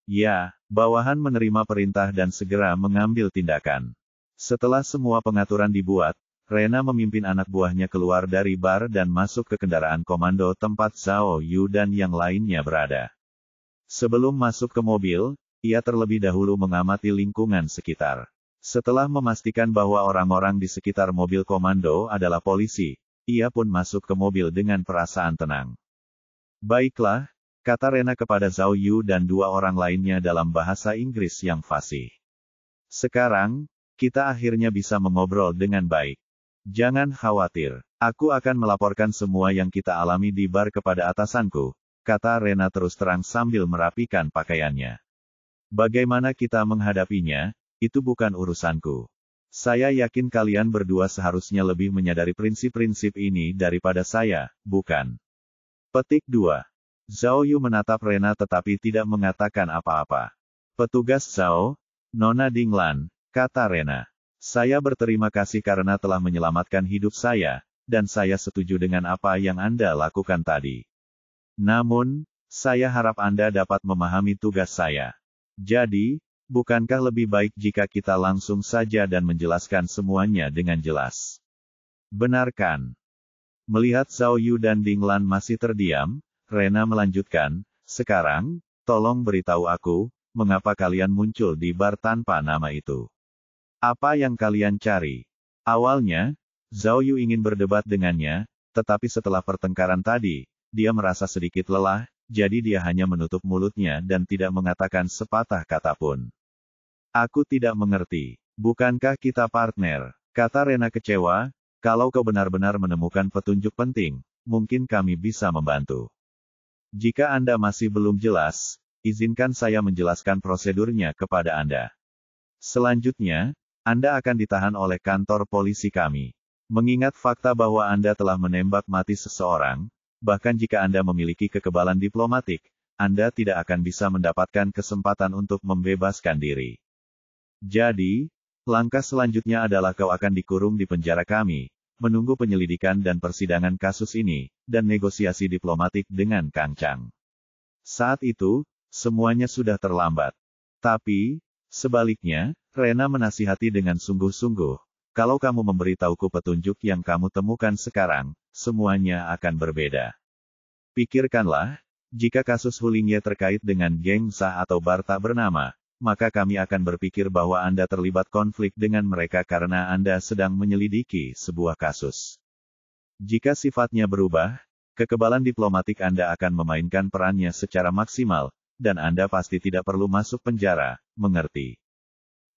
Speaker 1: Ya, bawahan menerima perintah dan segera mengambil tindakan. Setelah semua pengaturan dibuat, Rena memimpin anak buahnya keluar dari bar dan masuk ke kendaraan komando tempat Zhao Yu dan yang lainnya berada. Sebelum masuk ke mobil, ia terlebih dahulu mengamati lingkungan sekitar. Setelah memastikan bahwa orang-orang di sekitar mobil komando adalah polisi, ia pun masuk ke mobil dengan perasaan tenang. "Baiklah," kata Rena kepada Zhao Yu dan dua orang lainnya dalam bahasa Inggris yang fasih. "Sekarang, kita akhirnya bisa mengobrol dengan baik. Jangan khawatir. Aku akan melaporkan semua yang kita alami di bar kepada atasanku, kata Rena terus terang sambil merapikan pakaiannya. Bagaimana kita menghadapinya, itu bukan urusanku. Saya yakin kalian berdua seharusnya lebih menyadari prinsip-prinsip ini daripada saya, bukan? Petik 2. Zhao Yu menatap Rena tetapi tidak mengatakan apa-apa. Petugas Zhao, Nona Dinglan, kata Rena. Saya berterima kasih karena telah menyelamatkan hidup saya, dan saya setuju dengan apa yang Anda lakukan tadi. Namun, saya harap Anda dapat memahami tugas saya. Jadi, bukankah lebih baik jika kita langsung saja dan menjelaskan semuanya dengan jelas? Benarkan? Melihat Zhao Yu dan Dinglan masih terdiam, Rena melanjutkan, sekarang, tolong beritahu aku, mengapa kalian muncul di bar tanpa nama itu? Apa yang kalian cari? Awalnya, Zhao Yu ingin berdebat dengannya, tetapi setelah pertengkaran tadi, dia merasa sedikit lelah, jadi dia hanya menutup mulutnya dan tidak mengatakan sepatah kata pun. Aku tidak mengerti. Bukankah kita partner? Kata Rena kecewa, kalau kau benar-benar menemukan petunjuk penting, mungkin kami bisa membantu. Jika Anda masih belum jelas, izinkan saya menjelaskan prosedurnya kepada Anda. Selanjutnya, Anda akan ditahan oleh kantor polisi kami. Mengingat fakta bahwa Anda telah menembak mati seseorang, bahkan jika Anda memiliki kekebalan diplomatik, Anda tidak akan bisa mendapatkan kesempatan untuk membebaskan diri. Jadi, langkah selanjutnya adalah kau akan dikurung di penjara kami, menunggu penyelidikan dan persidangan kasus ini, dan negosiasi diplomatik dengan Kang Chang. Saat itu, semuanya sudah terlambat. Tapi, sebaliknya, Rena menasihati dengan sungguh-sungguh, kalau kamu memberitahuku petunjuk yang kamu temukan sekarang, semuanya akan berbeda. Pikirkanlah, jika kasus Hulingye terkait dengan geng Sah atau bar tak bernama, maka kami akan berpikir bahwa Anda terlibat konflik dengan mereka karena Anda sedang menyelidiki sebuah kasus. Jika sifatnya berubah, kekebalan diplomatik Anda akan memainkan perannya secara maksimal, dan Anda pasti tidak perlu masuk penjara, mengerti?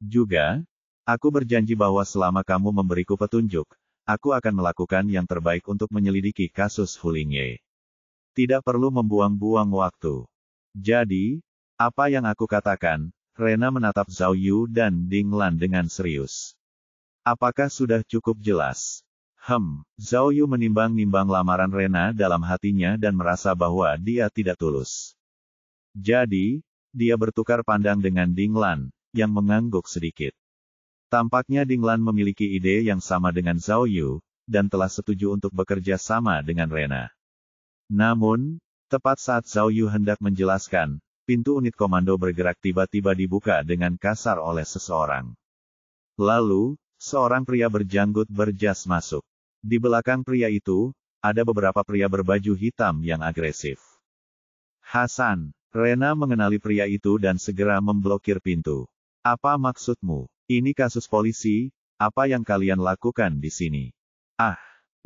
Speaker 1: Juga, aku berjanji bahwa selama kamu memberiku petunjuk, aku akan melakukan yang terbaik untuk menyelidiki kasus Hulingye. Tidak perlu membuang-buang waktu. Jadi, apa yang aku katakan? Rena menatap Zhao Yu dan Dinglan dengan serius. Apakah sudah cukup jelas? Zhao Yu menimbang-nimbang lamaran Rena dalam hatinya dan merasa bahwa dia tidak tulus. Jadi, dia bertukar pandang dengan Dinglan, yang mengangguk sedikit. Tampaknya Dinglan memiliki ide yang sama dengan Zhao Yu, dan telah setuju untuk bekerja sama dengan Rena. Namun, tepat saat Zhao Yu hendak menjelaskan, pintu unit komando bergerak tiba-tiba dibuka dengan kasar oleh seseorang. Lalu, seorang pria berjanggut berjas masuk. Di belakang pria itu, ada beberapa pria berbaju hitam yang agresif. Hasan, Rena mengenali pria itu dan segera memblokir pintu. Apa maksudmu? Ini kasus polisi, apa yang kalian lakukan di sini?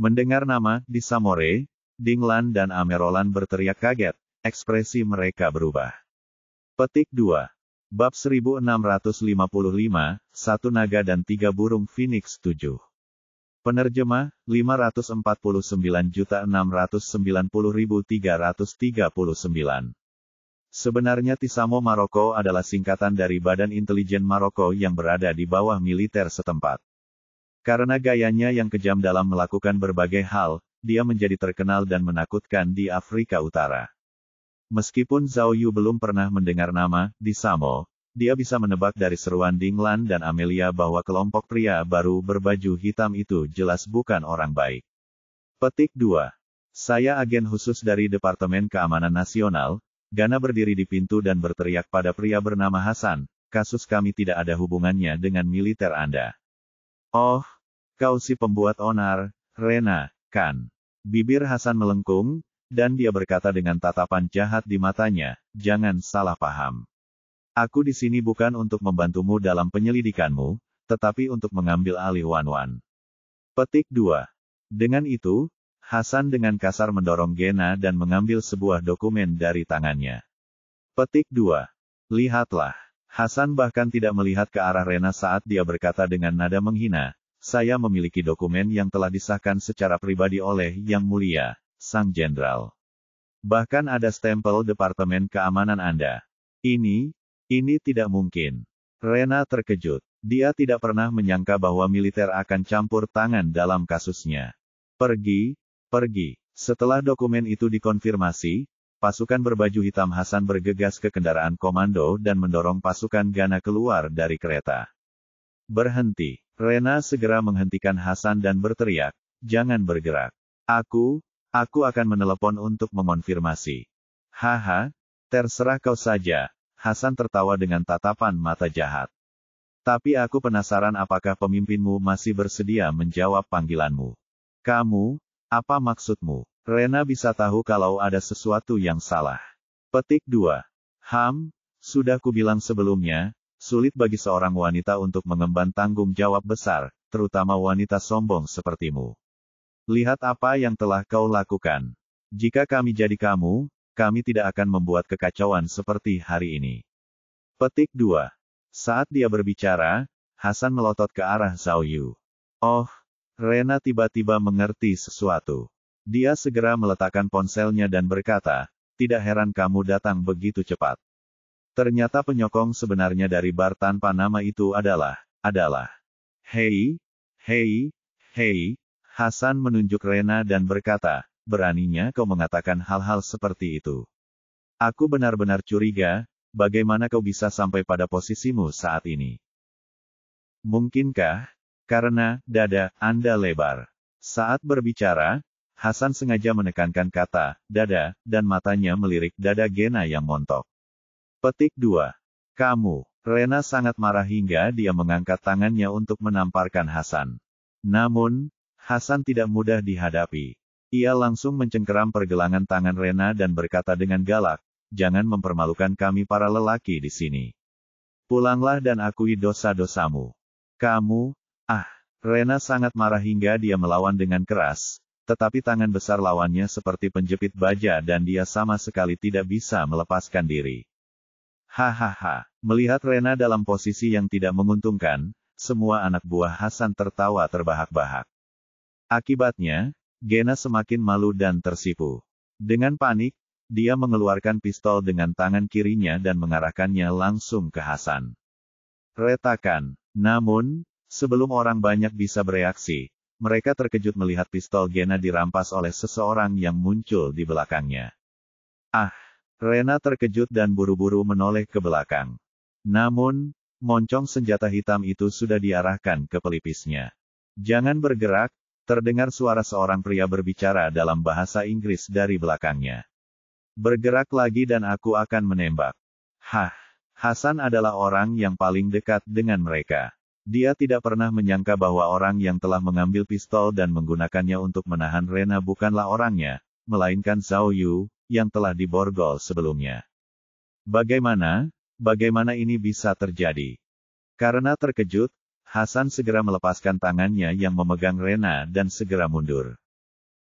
Speaker 1: Mendengar nama di Samore, Dinglan dan Amerolan berteriak kaget, ekspresi mereka berubah. Petik 2. Bab 1655, Satu Naga dan 3 Burung Phoenix 7. Penerjemah, 549.690.339. Sebenarnya Tisamo Maroko adalah singkatan dari Badan Intelijen Maroko yang berada di bawah militer setempat. Karena gayanya yang kejam dalam melakukan berbagai hal, dia menjadi terkenal dan menakutkan di Afrika Utara. Meskipun Zhao Yu belum pernah mendengar nama Tisamo, dia bisa menebak dari seruan Dinglan dan Amelia bahwa kelompok pria baru berbaju hitam itu jelas bukan orang baik. Petik 2. Saya agen khusus dari Departemen Keamanan Nasional, Gana berdiri di pintu dan berteriak pada pria bernama Hasan, kasus kami tidak ada hubungannya dengan militer Anda. Oh, kau si pembuat onar, Rena, kan? Bibir Hasan melengkung, dan dia berkata dengan tatapan jahat di matanya, jangan salah paham. Aku di sini bukan untuk membantumu dalam penyelidikanmu, tetapi untuk mengambil alih Wanwan. Petik 2. Dengan itu, Hasan dengan kasar mendorong Gena dan mengambil sebuah dokumen dari tangannya. Petik 2. Lihatlah. Hasan bahkan tidak melihat ke arah Rena saat dia berkata dengan nada menghina, "Saya memiliki dokumen yang telah disahkan secara pribadi oleh Yang Mulia, Sang Jenderal. Bahkan ada stempel Departemen Keamanan Anda. Ini tidak mungkin." Rena terkejut. Dia tidak pernah menyangka bahwa militer akan campur tangan dalam kasusnya. Pergi. Setelah dokumen itu dikonfirmasi, pasukan berbaju hitam Hasan bergegas ke kendaraan komando dan mendorong pasukan Ghana keluar dari kereta. "Berhenti." Rena segera menghentikan Hasan dan berteriak, "Jangan bergerak. Aku akan menelepon untuk mengonfirmasi." "Haha, terserah kau saja." Hasan tertawa dengan tatapan mata jahat. "Tapi aku penasaran apakah pemimpinmu masih bersedia menjawab panggilanmu. Kamu, apa maksudmu?" Rena bisa tahu kalau ada sesuatu yang salah. Petik 2. Sudah kubilang sebelumnya, sulit bagi seorang wanita untuk mengemban tanggung jawab besar, terutama wanita sombong sepertimu. Lihat apa yang telah kau lakukan. Jika kami jadi kamu, kami tidak akan membuat kekacauan seperti hari ini. Petik 2. Saat dia berbicara, Hasan melotot ke arah Zhao Yu. Oh, Rena tiba-tiba mengerti sesuatu. Dia segera meletakkan ponselnya dan berkata, "Tidak heran kamu datang begitu cepat." Ternyata penyokong sebenarnya dari bar tanpa nama itu adalah. Hei. Hasan menunjuk Rena dan berkata, "Beraninya kau mengatakan hal-hal seperti itu. Aku benar-benar curiga, bagaimana kau bisa sampai pada posisimu saat ini. Mungkinkah karena dada Anda lebar?" Saat berbicara, Hasan sengaja menekankan kata dada, dan matanya melirik dada Ghena yang montok. Petik 2. Kamu. Rena sangat marah hingga dia mengangkat tangannya untuk menamparkan Hasan. Namun, Hasan tidak mudah dihadapi. Ia langsung mencengkeram pergelangan tangan Rena dan berkata dengan galak, "Jangan mempermalukan kami para lelaki di sini. Pulanglah dan akui dosa-dosamu." "Kamu." Rena sangat marah hingga dia melawan dengan keras, tetapi tangan besar lawannya seperti penjepit baja dan dia sama sekali tidak bisa melepaskan diri. Hahaha. Melihat Rena dalam posisi yang tidak menguntungkan, semua anak buah Hasan tertawa terbahak-bahak. Akibatnya, Ghena semakin malu dan tersipu. Dengan panik, dia mengeluarkan pistol dengan tangan kirinya dan mengarahkannya langsung ke Hasan. Retakan. Namun, sebelum orang banyak bisa bereaksi, mereka terkejut melihat pistol Ghena dirampas oleh seseorang yang muncul di belakangnya. Rena terkejut dan buru-buru menoleh ke belakang. Namun, moncong senjata hitam itu sudah diarahkan ke pelipisnya. "Jangan bergerak," terdengar suara seorang pria berbicara dalam bahasa Inggris dari belakangnya. "Bergerak lagi dan aku akan menembak." Hasan adalah orang yang paling dekat dengan mereka. Dia tidak pernah menyangka bahwa orang yang telah mengambil pistol dan menggunakannya untuk menahan Rena bukanlah orangnya, melainkan Zhao Yu, yang telah diborgol sebelumnya. Bagaimana ini bisa terjadi? Karena terkejut, Hasan segera melepaskan tangannya yang memegang Rena dan segera mundur.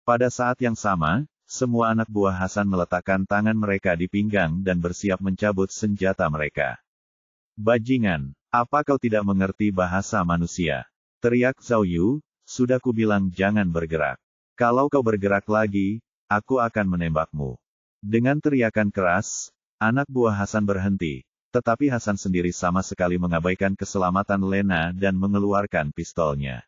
Speaker 1: Pada saat yang sama, semua anak buah Hasan meletakkan tangan mereka di pinggang dan bersiap mencabut senjata mereka. "Bajingan! Apa kau tidak mengerti bahasa manusia?" teriak Zhao Yu, "Sudah kubilang jangan bergerak. Kalau kau bergerak lagi, aku akan menembakmu." Dengan teriakan keras, anak buah Hasan berhenti, tetapi Hasan sendiri sama sekali mengabaikan keselamatan Lena dan mengeluarkan pistolnya.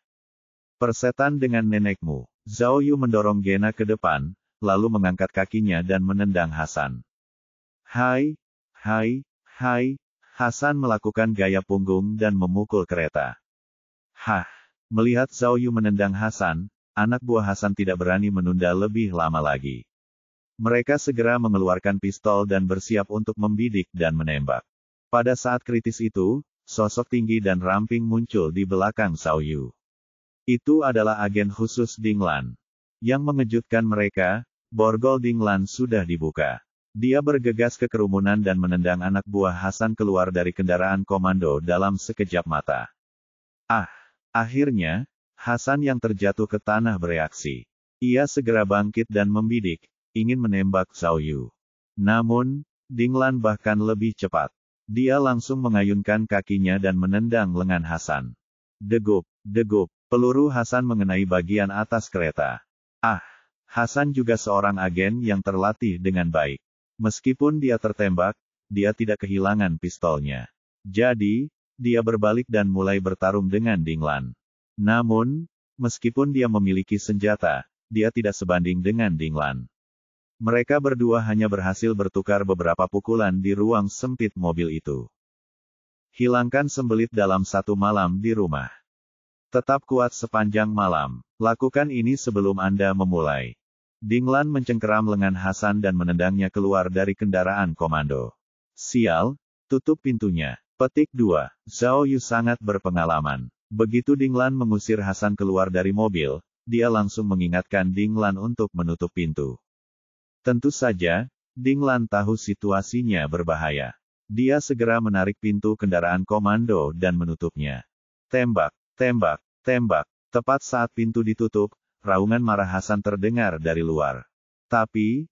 Speaker 1: "Persetan dengan nenekmu." Zhao Yu mendorong Ghena ke depan, lalu mengangkat kakinya dan menendang Hasan. Hai. Hasan melakukan gaya punggung dan memukul kereta. Melihat Zhao Yu menendang Hasan, anak buah Hasan tidak berani menunda lebih lama lagi. Mereka segera mengeluarkan pistol dan bersiap untuk membidik dan menembak. Pada saat kritis itu, sosok tinggi dan ramping muncul di belakang Zhao Yu. Itu adalah agen khusus Ding Lan. Yang mengejutkan mereka, borgol Ding Lan sudah dibuka. Dia bergegas ke kerumunan dan menendang anak buah Hasan keluar dari kendaraan komando dalam sekejap mata. Akhirnya, Hasan yang terjatuh ke tanah bereaksi. Ia segera bangkit dan membidik, ingin menembak Zhao Yu. Namun, Ding Lan bahkan lebih cepat. Dia langsung mengayunkan kakinya dan menendang lengan Hasan. Degup, degup, peluru Hasan mengenai bagian atas kereta. Ah, Hasan juga seorang agen yang terlatih dengan baik. Meskipun dia tertembak, dia tidak kehilangan pistolnya. Jadi, dia berbalik dan mulai bertarung dengan Dinglan. Namun, meskipun dia memiliki senjata, dia tidak sebanding dengan Dinglan. Mereka berdua hanya berhasil bertukar beberapa pukulan di ruang sempit mobil itu. Hilangkan sembelit dalam satu malam di rumah. Tetap kuat sepanjang malam. Lakukan ini sebelum Anda memulai. Dinglan mencengkeram lengan Hasan dan menendangnya keluar dari kendaraan komando. Sial, tutup pintunya. Petik 2. Zhao Yu sangat berpengalaman. Begitu Dinglan mengusir Hasan keluar dari mobil, dia langsung mengingatkan Dinglan untuk menutup pintu. Tentu saja, Dinglan tahu situasinya berbahaya. Dia segera menarik pintu kendaraan komando dan menutupnya. Tembak, tembak, tembak. Tepat saat pintu ditutup, raungan marah Hasan terdengar dari luar. Tapi,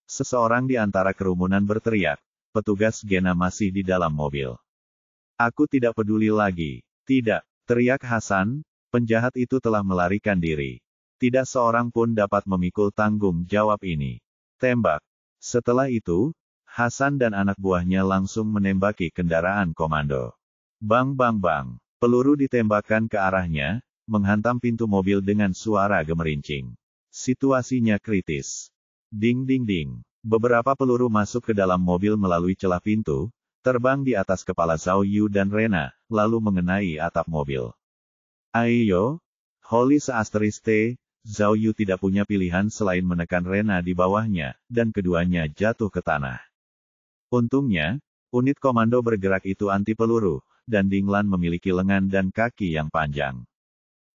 Speaker 1: seseorang di antara kerumunan berteriak, petugas Gena masih di dalam mobil. Aku tidak peduli lagi. Tidak, teriak Hasan, penjahat itu telah melarikan diri. Tidak seorang pun dapat memikul tanggung jawab ini. Tembak. Setelah itu, Hasan dan anak buahnya langsung menembaki kendaraan komando. Bang bang bang. Peluru ditembakkan ke arahnya, menghantam pintu mobil dengan suara gemerincing. Situasinya kritis. Ding ding ding. Beberapa peluru masuk ke dalam mobil melalui celah pintu, terbang di atas kepala Zhao Yu dan Rena, lalu mengenai atap mobil. Ayo, Holy Seasteriste, Zhao Yu tidak punya pilihan selain menekan Rena di bawahnya, dan keduanya jatuh ke tanah. Untungnya, unit komando bergerak itu anti peluru, dan Dinglan memiliki lengan dan kaki yang panjang.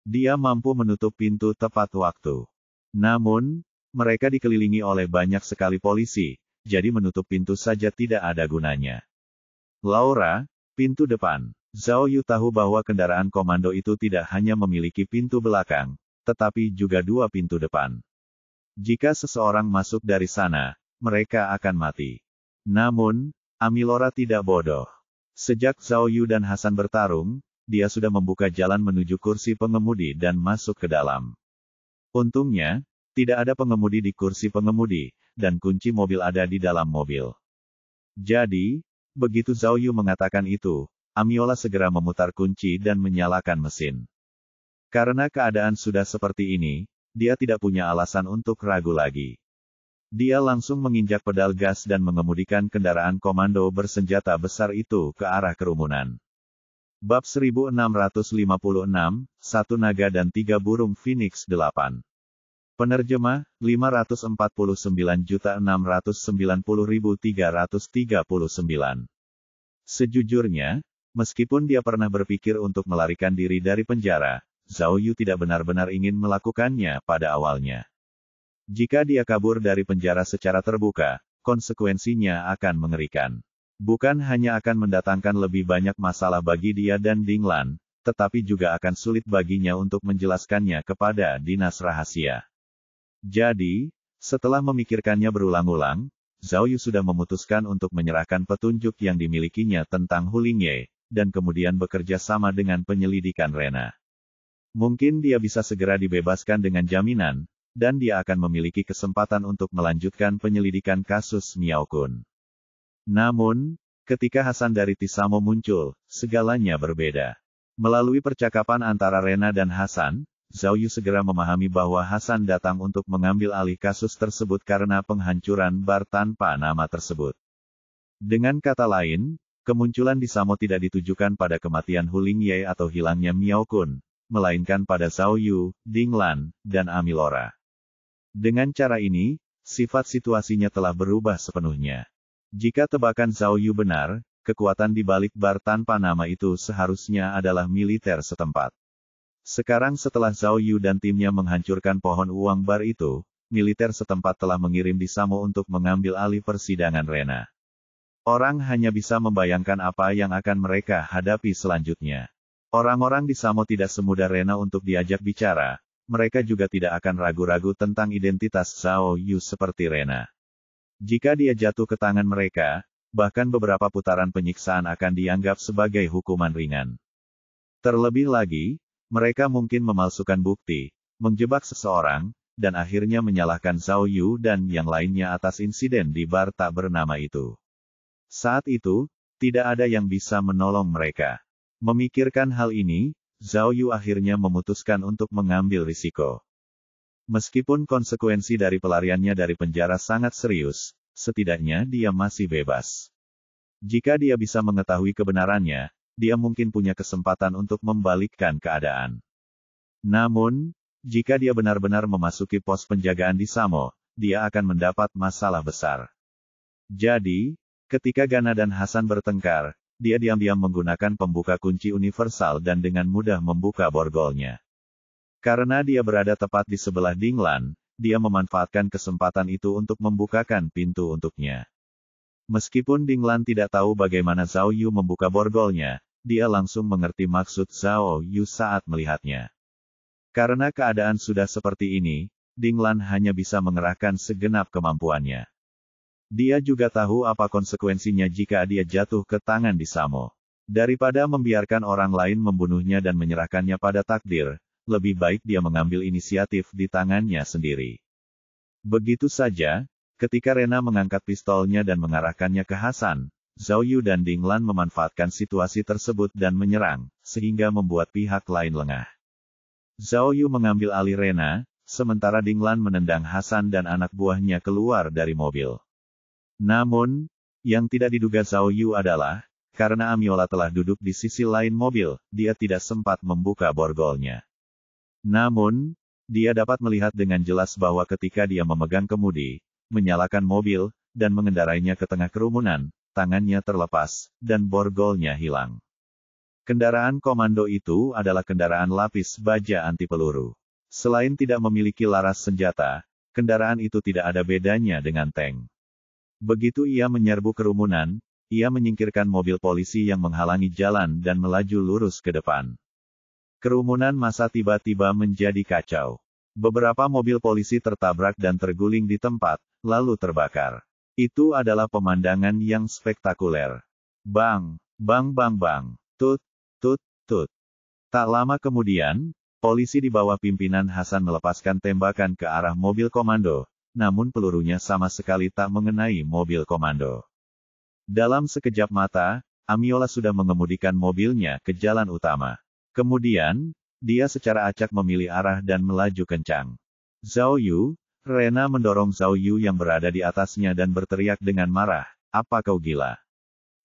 Speaker 1: Dia mampu menutup pintu tepat waktu. Namun, mereka dikelilingi oleh banyak sekali polisi, jadi menutup pintu saja tidak ada gunanya. Laura, pintu depan. Zhao Yu tahu bahwa kendaraan komando itu tidak hanya memiliki pintu belakang, tetapi juga dua pintu depan. Jika seseorang masuk dari sana, mereka akan mati. Namun, Amilora tidak bodoh. Sejak Zhao Yu dan Hasan bertarung, dia sudah membuka jalan menuju kursi pengemudi dan masuk ke dalam. Untungnya, tidak ada pengemudi di kursi pengemudi, dan kunci mobil ada di dalam mobil. Jadi, begitu Zhao Yu mengatakan itu, Amiola segera memutar kunci dan menyalakan mesin. Karena keadaan sudah seperti ini, dia tidak punya alasan untuk ragu lagi. Dia langsung menginjak pedal gas dan mengemudikan kendaraan komando bersenjata besar itu ke arah kerumunan. Bab 1656, Satu Naga dan Tiga Burung Phoenix 8. Penerjemah, 549.690.339. Sejujurnya, meskipun dia pernah berpikir untuk melarikan diri dari penjara, Zhao Yu tidak benar-benar ingin melakukannya pada awalnya. Jika dia kabur dari penjara secara terbuka, konsekuensinya akan mengerikan. Bukan hanya akan mendatangkan lebih banyak masalah bagi dia dan Dinglan, tetapi juga akan sulit baginya untuk menjelaskannya kepada dinas rahasia. Jadi, setelah memikirkannya berulang-ulang, Zhao Yu sudah memutuskan untuk menyerahkan petunjuk yang dimilikinya tentang Hu Lingye, dan kemudian bekerja sama dengan penyelidikan Rena. Mungkin dia bisa segera dibebaskan dengan jaminan, dan dia akan memiliki kesempatan untuk melanjutkan penyelidikan kasus Miao Kun. Namun, ketika Hasan dari Tisamo muncul, segalanya berbeda. Melalui percakapan antara Rena dan Hasan, Zhao Yu segera memahami bahwa Hasan datang untuk mengambil alih kasus tersebut karena penghancuran bar tanpa nama tersebut. Dengan kata lain, kemunculan Tisamo tidak ditujukan pada kematian Hu Lingye atau hilangnya Miao Kun, melainkan pada Zhao Yu, Dinglan, dan Amilora. Dengan cara ini, sifat situasinya telah berubah sepenuhnya. Jika tebakan Zhao Yu benar, kekuatan di balik bar tanpa nama itu seharusnya adalah militer setempat. Sekarang setelah Zhao Yu dan timnya menghancurkan pohon uang bar itu, militer setempat telah mengirim Tisamo untuk mengambil alih persidangan Rena. Orang hanya bisa membayangkan apa yang akan mereka hadapi selanjutnya. Orang-orang di Samo tidak semudah Rena untuk diajak bicara, mereka juga tidak akan ragu-ragu tentang identitas Zhao Yu seperti Rena. Jika dia jatuh ke tangan mereka, bahkan beberapa putaran penyiksaan akan dianggap sebagai hukuman ringan. Terlebih lagi, mereka mungkin memalsukan bukti, menjebak seseorang, dan akhirnya menyalahkan Zhao Yu dan yang lainnya atas insiden di bar tak bernama itu. Saat itu, tidak ada yang bisa menolong mereka. Memikirkan hal ini, Zhao Yu akhirnya memutuskan untuk mengambil risiko. Meskipun konsekuensi dari pelariannya dari penjara sangat serius, setidaknya dia masih bebas. Jika dia bisa mengetahui kebenarannya, dia mungkin punya kesempatan untuk membalikkan keadaan. Namun, jika dia benar-benar memasuki pos penjagaan di Samo, dia akan mendapat masalah besar. Jadi, ketika Gana dan Hasan bertengkar, dia diam-diam menggunakan pembuka kunci universal dan dengan mudah membuka borgolnya. Karena dia berada tepat di sebelah Dinglan, dia memanfaatkan kesempatan itu untuk membukakan pintu untuknya. Meskipun Dinglan tidak tahu bagaimana Zhao Yu membuka borgolnya, dia langsung mengerti maksud Zhao Yu saat melihatnya. Karena keadaan sudah seperti ini, Dinglan hanya bisa mengerahkan segenap kemampuannya. Dia juga tahu apa konsekuensinya jika dia jatuh ke tangan di Samo. Daripada membiarkan orang lain membunuhnya dan menyerahkannya pada takdir, lebih baik dia mengambil inisiatif di tangannya sendiri. Begitu saja, ketika Rena mengangkat pistolnya dan mengarahkannya ke Hasan, Zhao Yu dan Dinglan memanfaatkan situasi tersebut dan menyerang, sehingga membuat pihak lain lengah. Zhao Yu mengambil alih Rena, sementara Dinglan menendang Hasan dan anak buahnya keluar dari mobil. Namun, yang tidak diduga Zhao Yu adalah, karena Amiola telah duduk di sisi lain mobil, dia tidak sempat membuka borgolnya. Namun, dia dapat melihat dengan jelas bahwa ketika dia memegang kemudi, menyalakan mobil, dan mengendarainya ke tengah kerumunan, tangannya terlepas, dan borgolnya hilang. Kendaraan komando itu adalah kendaraan lapis baja anti peluru. Selain tidak memiliki laras senjata, kendaraan itu tidak ada bedanya dengan tank. Begitu ia menyerbu kerumunan, ia menyingkirkan mobil polisi yang menghalangi jalan dan melaju lurus ke depan. Kerumunan massa tiba-tiba menjadi kacau. Beberapa mobil polisi tertabrak dan terguling di tempat, lalu terbakar. Itu adalah pemandangan yang spektakuler. Bang, bang bang bang, tut, tut, tut. Tak lama kemudian, polisi di bawah pimpinan Hasan melepaskan tembakan ke arah mobil komando, namun pelurunya sama sekali tak mengenai mobil komando. Dalam sekejap mata, Amiola sudah mengemudikan mobilnya ke jalan utama. Kemudian, dia secara acak memilih arah dan melaju kencang. Zhao Yu, Rena mendorong Zhao Yu yang berada di atasnya dan berteriak dengan marah, "Apa kau gila?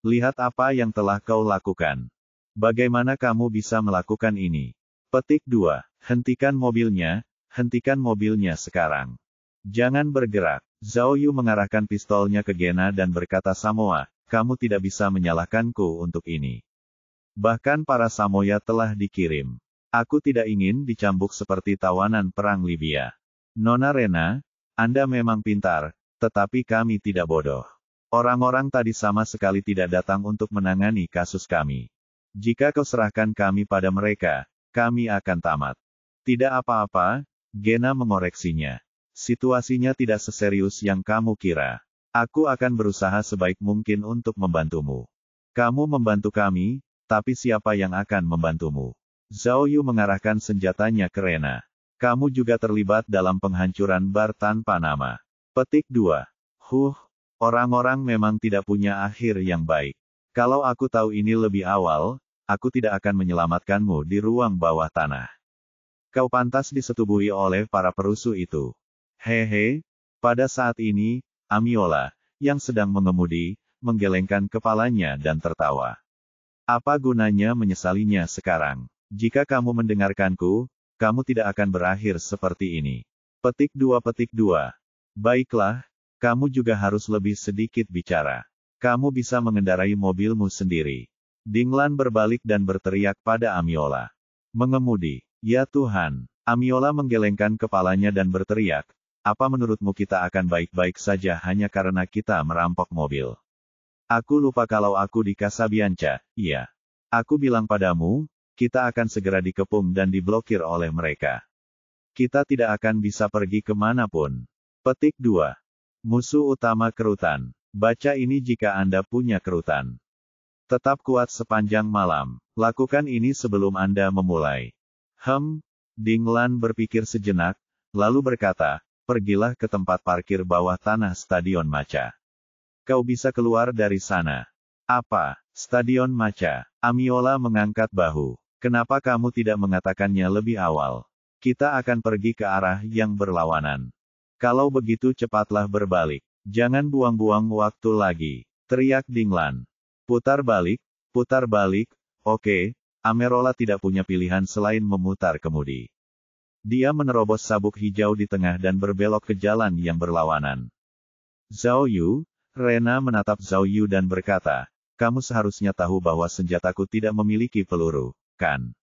Speaker 1: Lihat apa yang telah kau lakukan. Bagaimana kamu bisa melakukan ini?" Petik 2. Hentikan mobilnya sekarang. Jangan bergerak. Zhao Yu mengarahkan pistolnya ke Gena dan berkata, "Samoa, kamu tidak bisa menyalahkanku untuk ini. Bahkan para Samoya telah dikirim. Aku tidak ingin dicambuk seperti tawanan perang Libya. Nona Rena, Anda memang pintar, tetapi kami tidak bodoh. Orang-orang tadi sama sekali tidak datang untuk menangani kasus kami. Jika kau serahkan kami pada mereka, kami akan tamat." "Tidak apa-apa," Gena mengoreksinya. "Situasinya tidak seserius yang kamu kira. Aku akan berusaha sebaik mungkin untuk membantumu. Kamu membantu kami, tapi siapa yang akan membantumu?" Zhao Yu mengarahkan senjatanya ke Rena. "Kamu juga terlibat dalam penghancuran bar tanpa nama." Petik 2. Orang-orang memang tidak punya akhir yang baik. Kalau aku tahu ini lebih awal, aku tidak akan menyelamatkanmu di ruang bawah tanah. Kau pantas disetubuhi oleh para perusuh itu. Hehe." Pada saat ini, Amiola, yang sedang mengemudi, menggelengkan kepalanya dan tertawa. "Apa gunanya menyesalinya sekarang? Jika kamu mendengarkanku, kamu tidak akan berakhir seperti ini." Petik 2. "Baiklah, kamu juga harus lebih sedikit bicara. Kamu bisa mengendarai mobilmu sendiri." Dinglan berbalik dan berteriak pada Amiola. "Mengemudi, ya Tuhan." Amiola menggelengkan kepalanya dan berteriak, "Apa menurutmu kita akan baik-baik saja hanya karena kita merampok mobil? Aku lupa kalau aku di Casabianca, iya. Aku bilang padamu, kita akan segera dikepung dan diblokir oleh mereka. Kita tidak akan bisa pergi kemanapun." Petik 2. Musuh utama kerutan. Baca ini jika Anda punya kerutan. Tetap kuat sepanjang malam. Lakukan ini sebelum Anda memulai. Ding Lan berpikir sejenak, lalu berkata, pergilah ke tempat parkir bawah tanah Stadion Macha. Kau bisa keluar dari sana. Apa? Stadion Macha? Amiola mengangkat bahu. Kenapa kamu tidak mengatakannya lebih awal? Kita akan pergi ke arah yang berlawanan. Kalau begitu cepatlah berbalik. Jangan buang-buang waktu lagi. Teriak Ding Lan. Putar balik, oke. Amerola tidak punya pilihan selain memutar kemudi. Dia menerobos sabuk hijau di tengah dan berbelok ke jalan yang berlawanan. Zhao Yu, Rena menatap Zhao Yu dan berkata, kamu seharusnya tahu bahwa senjataku tidak memiliki peluru, kan?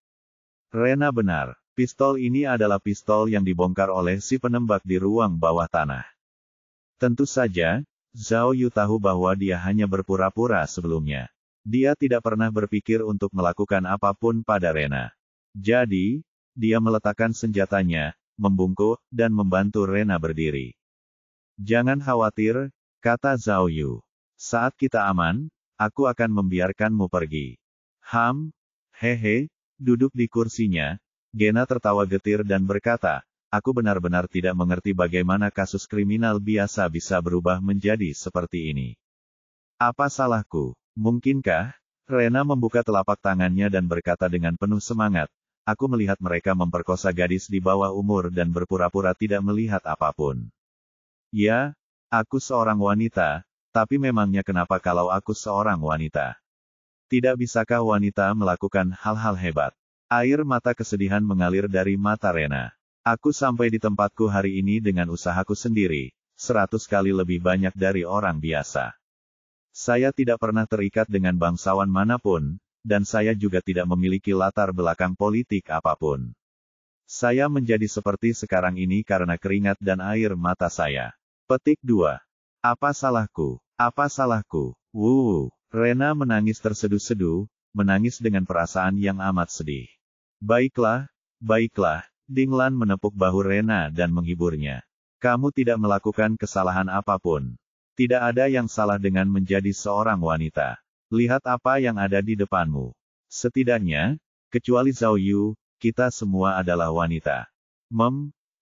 Speaker 1: Rena benar. Pistol ini adalah pistol yang dibongkar oleh si penembak di ruang bawah tanah. Tentu saja, Zhao Yu tahu bahwa dia hanya berpura-pura sebelumnya. Dia tidak pernah berpikir untuk melakukan apapun pada Rena. Jadi, dia meletakkan senjatanya, membungkuk, dan membantu Rena berdiri. Jangan khawatir, kata Zhao Yu. Saat kita aman, aku akan membiarkanmu pergi. Hehe, duduk di kursinya. Gena tertawa getir dan berkata, aku benar-benar tidak mengerti bagaimana kasus kriminal biasa bisa berubah menjadi seperti ini. Apa salahku? Mungkinkah? Rena membuka telapak tangannya dan berkata dengan penuh semangat, aku melihat mereka memperkosa gadis di bawah umur dan berpura-pura tidak melihat apapun. Ya, aku seorang wanita, tapi memangnya kenapa kalau aku seorang wanita? Tidak bisakah wanita melakukan hal-hal hebat? Air mata kesedihan mengalir dari mata Rena. Aku sampai di tempatku hari ini dengan usahaku sendiri, 100 kali lebih banyak dari orang biasa. Saya tidak pernah terikat dengan bangsawan manapun, dan saya juga tidak memiliki latar belakang politik apapun. Saya menjadi seperti sekarang ini karena keringat dan air mata saya. Petik 2. Apa salahku? Apa salahku? Rena menangis terseduh-seduh, menangis dengan perasaan yang amat sedih. Baiklah, Ding Lan menepuk bahu Rena dan menghiburnya. Kamu tidak melakukan kesalahan apapun. Tidak ada yang salah dengan menjadi seorang wanita. Lihat apa yang ada di depanmu. Setidaknya, kecuali Zhao Yu, kita semua adalah wanita.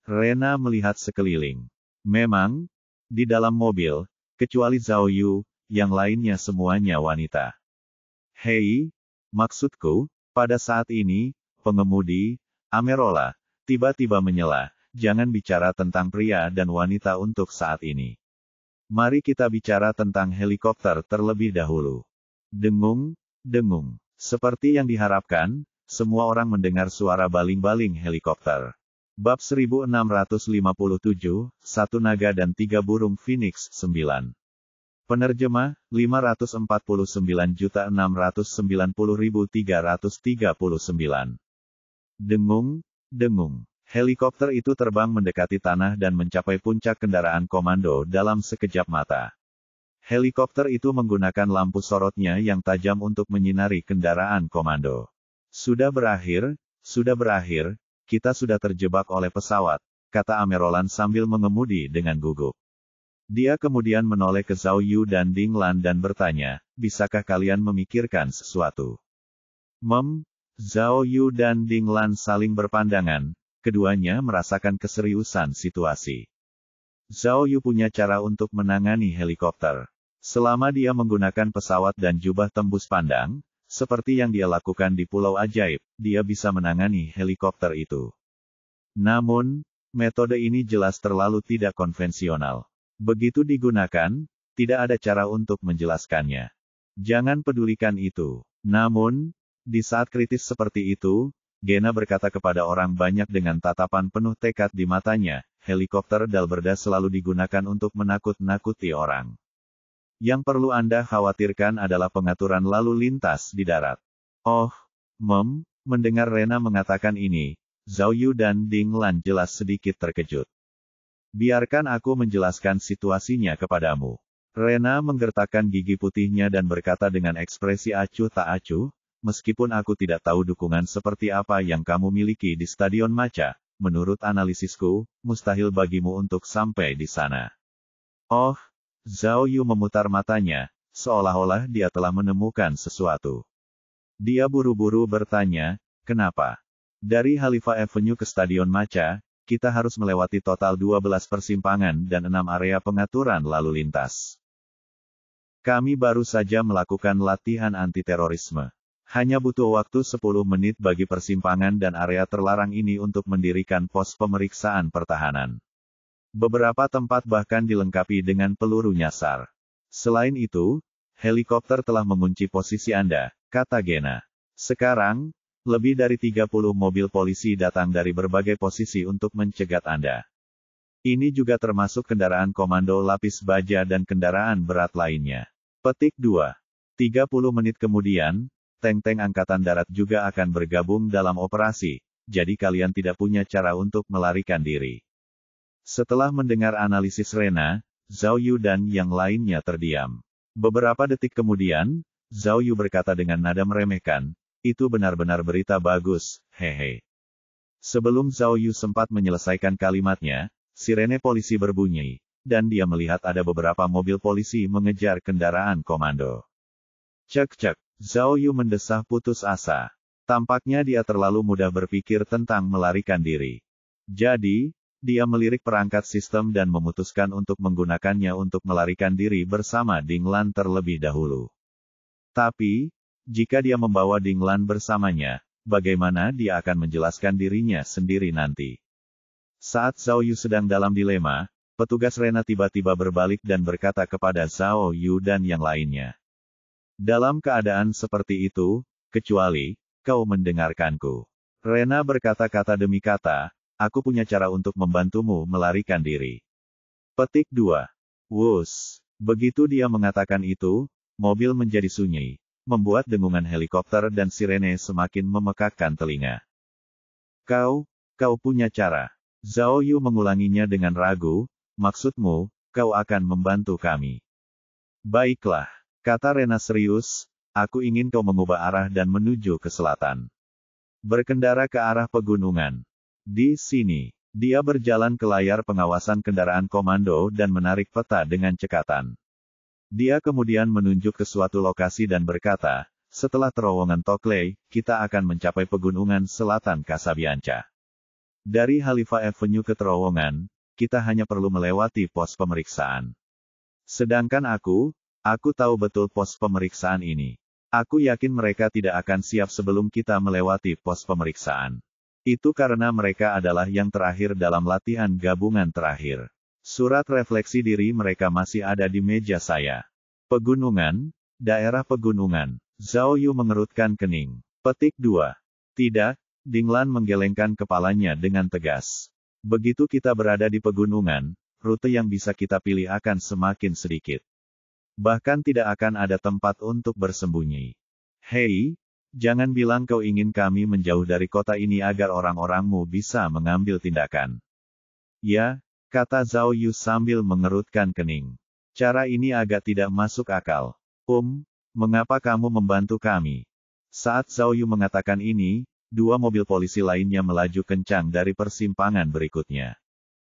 Speaker 1: Rena melihat sekeliling. Memang, di dalam mobil, kecuali Zhao Yu, yang lainnya semuanya wanita. Hei, maksudku, pada saat ini, pengemudi, Amerola, tiba-tiba menyela, jangan bicara tentang pria dan wanita untuk saat ini. Mari kita bicara tentang helikopter terlebih dahulu. Dengung. Seperti yang diharapkan, semua orang mendengar suara baling-baling helikopter. Bab 1657, 1 naga dan 3 burung Phoenix 9. Penerjemah, 549.690.339. Dengung. Helikopter itu terbang mendekati tanah dan mencapai puncak kendaraan komando dalam sekejap mata. Helikopter itu menggunakan lampu sorotnya yang tajam untuk menyinari kendaraan komando. Sudah berakhir, kita sudah terjebak oleh pesawat, kata Amerolan sambil mengemudi dengan gugup. Dia kemudian menoleh ke Zhao Yu dan Ding Lan dan bertanya, bisakah kalian memikirkan sesuatu? Zhao Yu dan Ding Lan saling berpandangan. Keduanya merasakan keseriusan situasi. Zhao Yu punya cara untuk menangani helikopter. Selama dia menggunakan pesawat dan jubah tembus pandang, seperti yang dia lakukan di Pulau Ajaib, dia bisa menangani helikopter itu. Namun, metode ini jelas terlalu tidak konvensional. Begitu digunakan, tidak ada cara untuk menjelaskannya. Jangan pedulikan itu. Namun, di saat kritis seperti itu, Gena berkata kepada orang banyak dengan tatapan penuh tekad di matanya, helikopter Dalberda selalu digunakan untuk menakut-nakuti orang. Yang perlu Anda khawatirkan adalah pengaturan lalu lintas di darat. Mendengar Rena mengatakan ini, Zhao Yu dan Ding Lan jelas sedikit terkejut. Biarkan aku menjelaskan situasinya kepadamu. Rena menggertakkan gigi putihnya dan berkata dengan ekspresi acuh tak acuh, meskipun aku tidak tahu dukungan seperti apa yang kamu miliki di Stadion Macha, menurut analisisku, mustahil bagimu untuk sampai di sana. Zhao Yu memutar matanya, seolah-olah dia telah menemukan sesuatu. Dia buru-buru bertanya, kenapa? Dari Khalifa Avenue ke Stadion Macha, kita harus melewati total 12 persimpangan dan 6 area pengaturan lalu lintas. Kami baru saja melakukan latihan anti-terorisme. Hanya butuh waktu 10 menit bagi persimpangan dan area terlarang ini untuk mendirikan pos pemeriksaan pertahanan. Beberapa tempat bahkan dilengkapi dengan peluru nyasar. Selain itu, helikopter telah mengunci posisi Anda, kata Gena. Sekarang, lebih dari 30 mobil polisi datang dari berbagai posisi untuk mencegat Anda. Ini juga termasuk kendaraan komando lapis baja dan kendaraan berat lainnya. Petik 2. 30 menit kemudian, tank-tank Angkatan Darat juga akan bergabung dalam operasi, jadi kalian tidak punya cara untuk melarikan diri. Setelah mendengar analisis Rena, Zhao Yu dan yang lainnya terdiam. Beberapa detik kemudian, Zhao Yu berkata dengan nada meremehkan, itu benar-benar berita bagus, hehe. Sebelum Zhao Yu sempat menyelesaikan kalimatnya, sirene polisi berbunyi, dan dia melihat ada beberapa mobil polisi mengejar kendaraan komando. Cek-cek, Zhao Yu mendesah putus asa. Tampaknya dia terlalu mudah berpikir tentang melarikan diri. Jadi, dia melirik perangkat sistem dan memutuskan untuk menggunakannya untuk melarikan diri bersama Ding Lan terlebih dahulu. Tapi, jika dia membawa Ding Lan bersamanya, bagaimana dia akan menjelaskan dirinya sendiri nanti? Saat Zhao Yu sedang dalam dilema, petugas Rena tiba-tiba berbalik dan berkata kepada Zhao Yu dan yang lainnya. Dalam keadaan seperti itu, kecuali, kau mendengarkanku. Rena berkata kata demi kata, aku punya cara untuk membantumu melarikan diri. Petik 2. Wus. Begitu dia mengatakan itu, mobil menjadi sunyi, membuat dengungan helikopter dan sirene semakin memekakkan telinga. Kau punya cara. Zhao Yu mengulanginya dengan ragu, maksudmu, kau akan membantu kami. Baiklah, kata Rena serius, aku ingin kau mengubah arah dan menuju ke selatan. Berkendara ke arah pegunungan. Di sini, dia berjalan ke layar pengawasan kendaraan komando dan menarik peta dengan cekatan. Dia kemudian menunjuk ke suatu lokasi dan berkata, setelah terowongan Tokley, kita akan mencapai pegunungan selatan Casabianca. Dari Khalifa Avenue ke terowongan, kita hanya perlu melewati pos pemeriksaan. Sedangkan aku tahu betul pos pemeriksaan ini. Aku yakin mereka tidak akan siap sebelum kita melewati pos pemeriksaan. Itu karena mereka adalah yang terakhir dalam latihan gabungan terakhir. Surat refleksi diri mereka masih ada di meja saya. Pegunungan, daerah pegunungan. Zhao Yu mengerutkan kening. Petik 2. Tidak, Ding Lan menggelengkan kepalanya dengan tegas. Begitu kita berada di pegunungan, rute yang bisa kita pilih akan semakin sedikit. Bahkan tidak akan ada tempat untuk bersembunyi. Hei, jangan bilang kau ingin kami menjauh dari kota ini agar orang-orangmu bisa mengambil tindakan. Ya, kata Zhao Yu sambil mengerutkan kening. Cara ini agak tidak masuk akal. Mengapa kamu membantu kami? Saat Zhao Yu mengatakan ini, dua mobil polisi lainnya melaju kencang dari persimpangan berikutnya.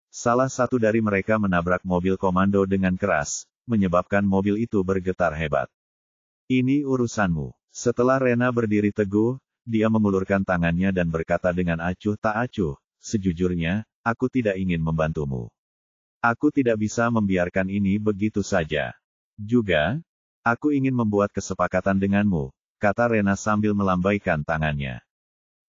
Speaker 1: Salah satu dari mereka menabrak mobil komando dengan keras, menyebabkan mobil itu bergetar hebat. Ini urusanmu. Setelah Rena berdiri teguh, dia mengulurkan tangannya dan berkata dengan acuh tak acuh, sejujurnya, aku tidak ingin membantumu. Aku tidak bisa membiarkan ini begitu saja. Juga, aku ingin membuat kesepakatan denganmu, kata Rena sambil melambaikan tangannya.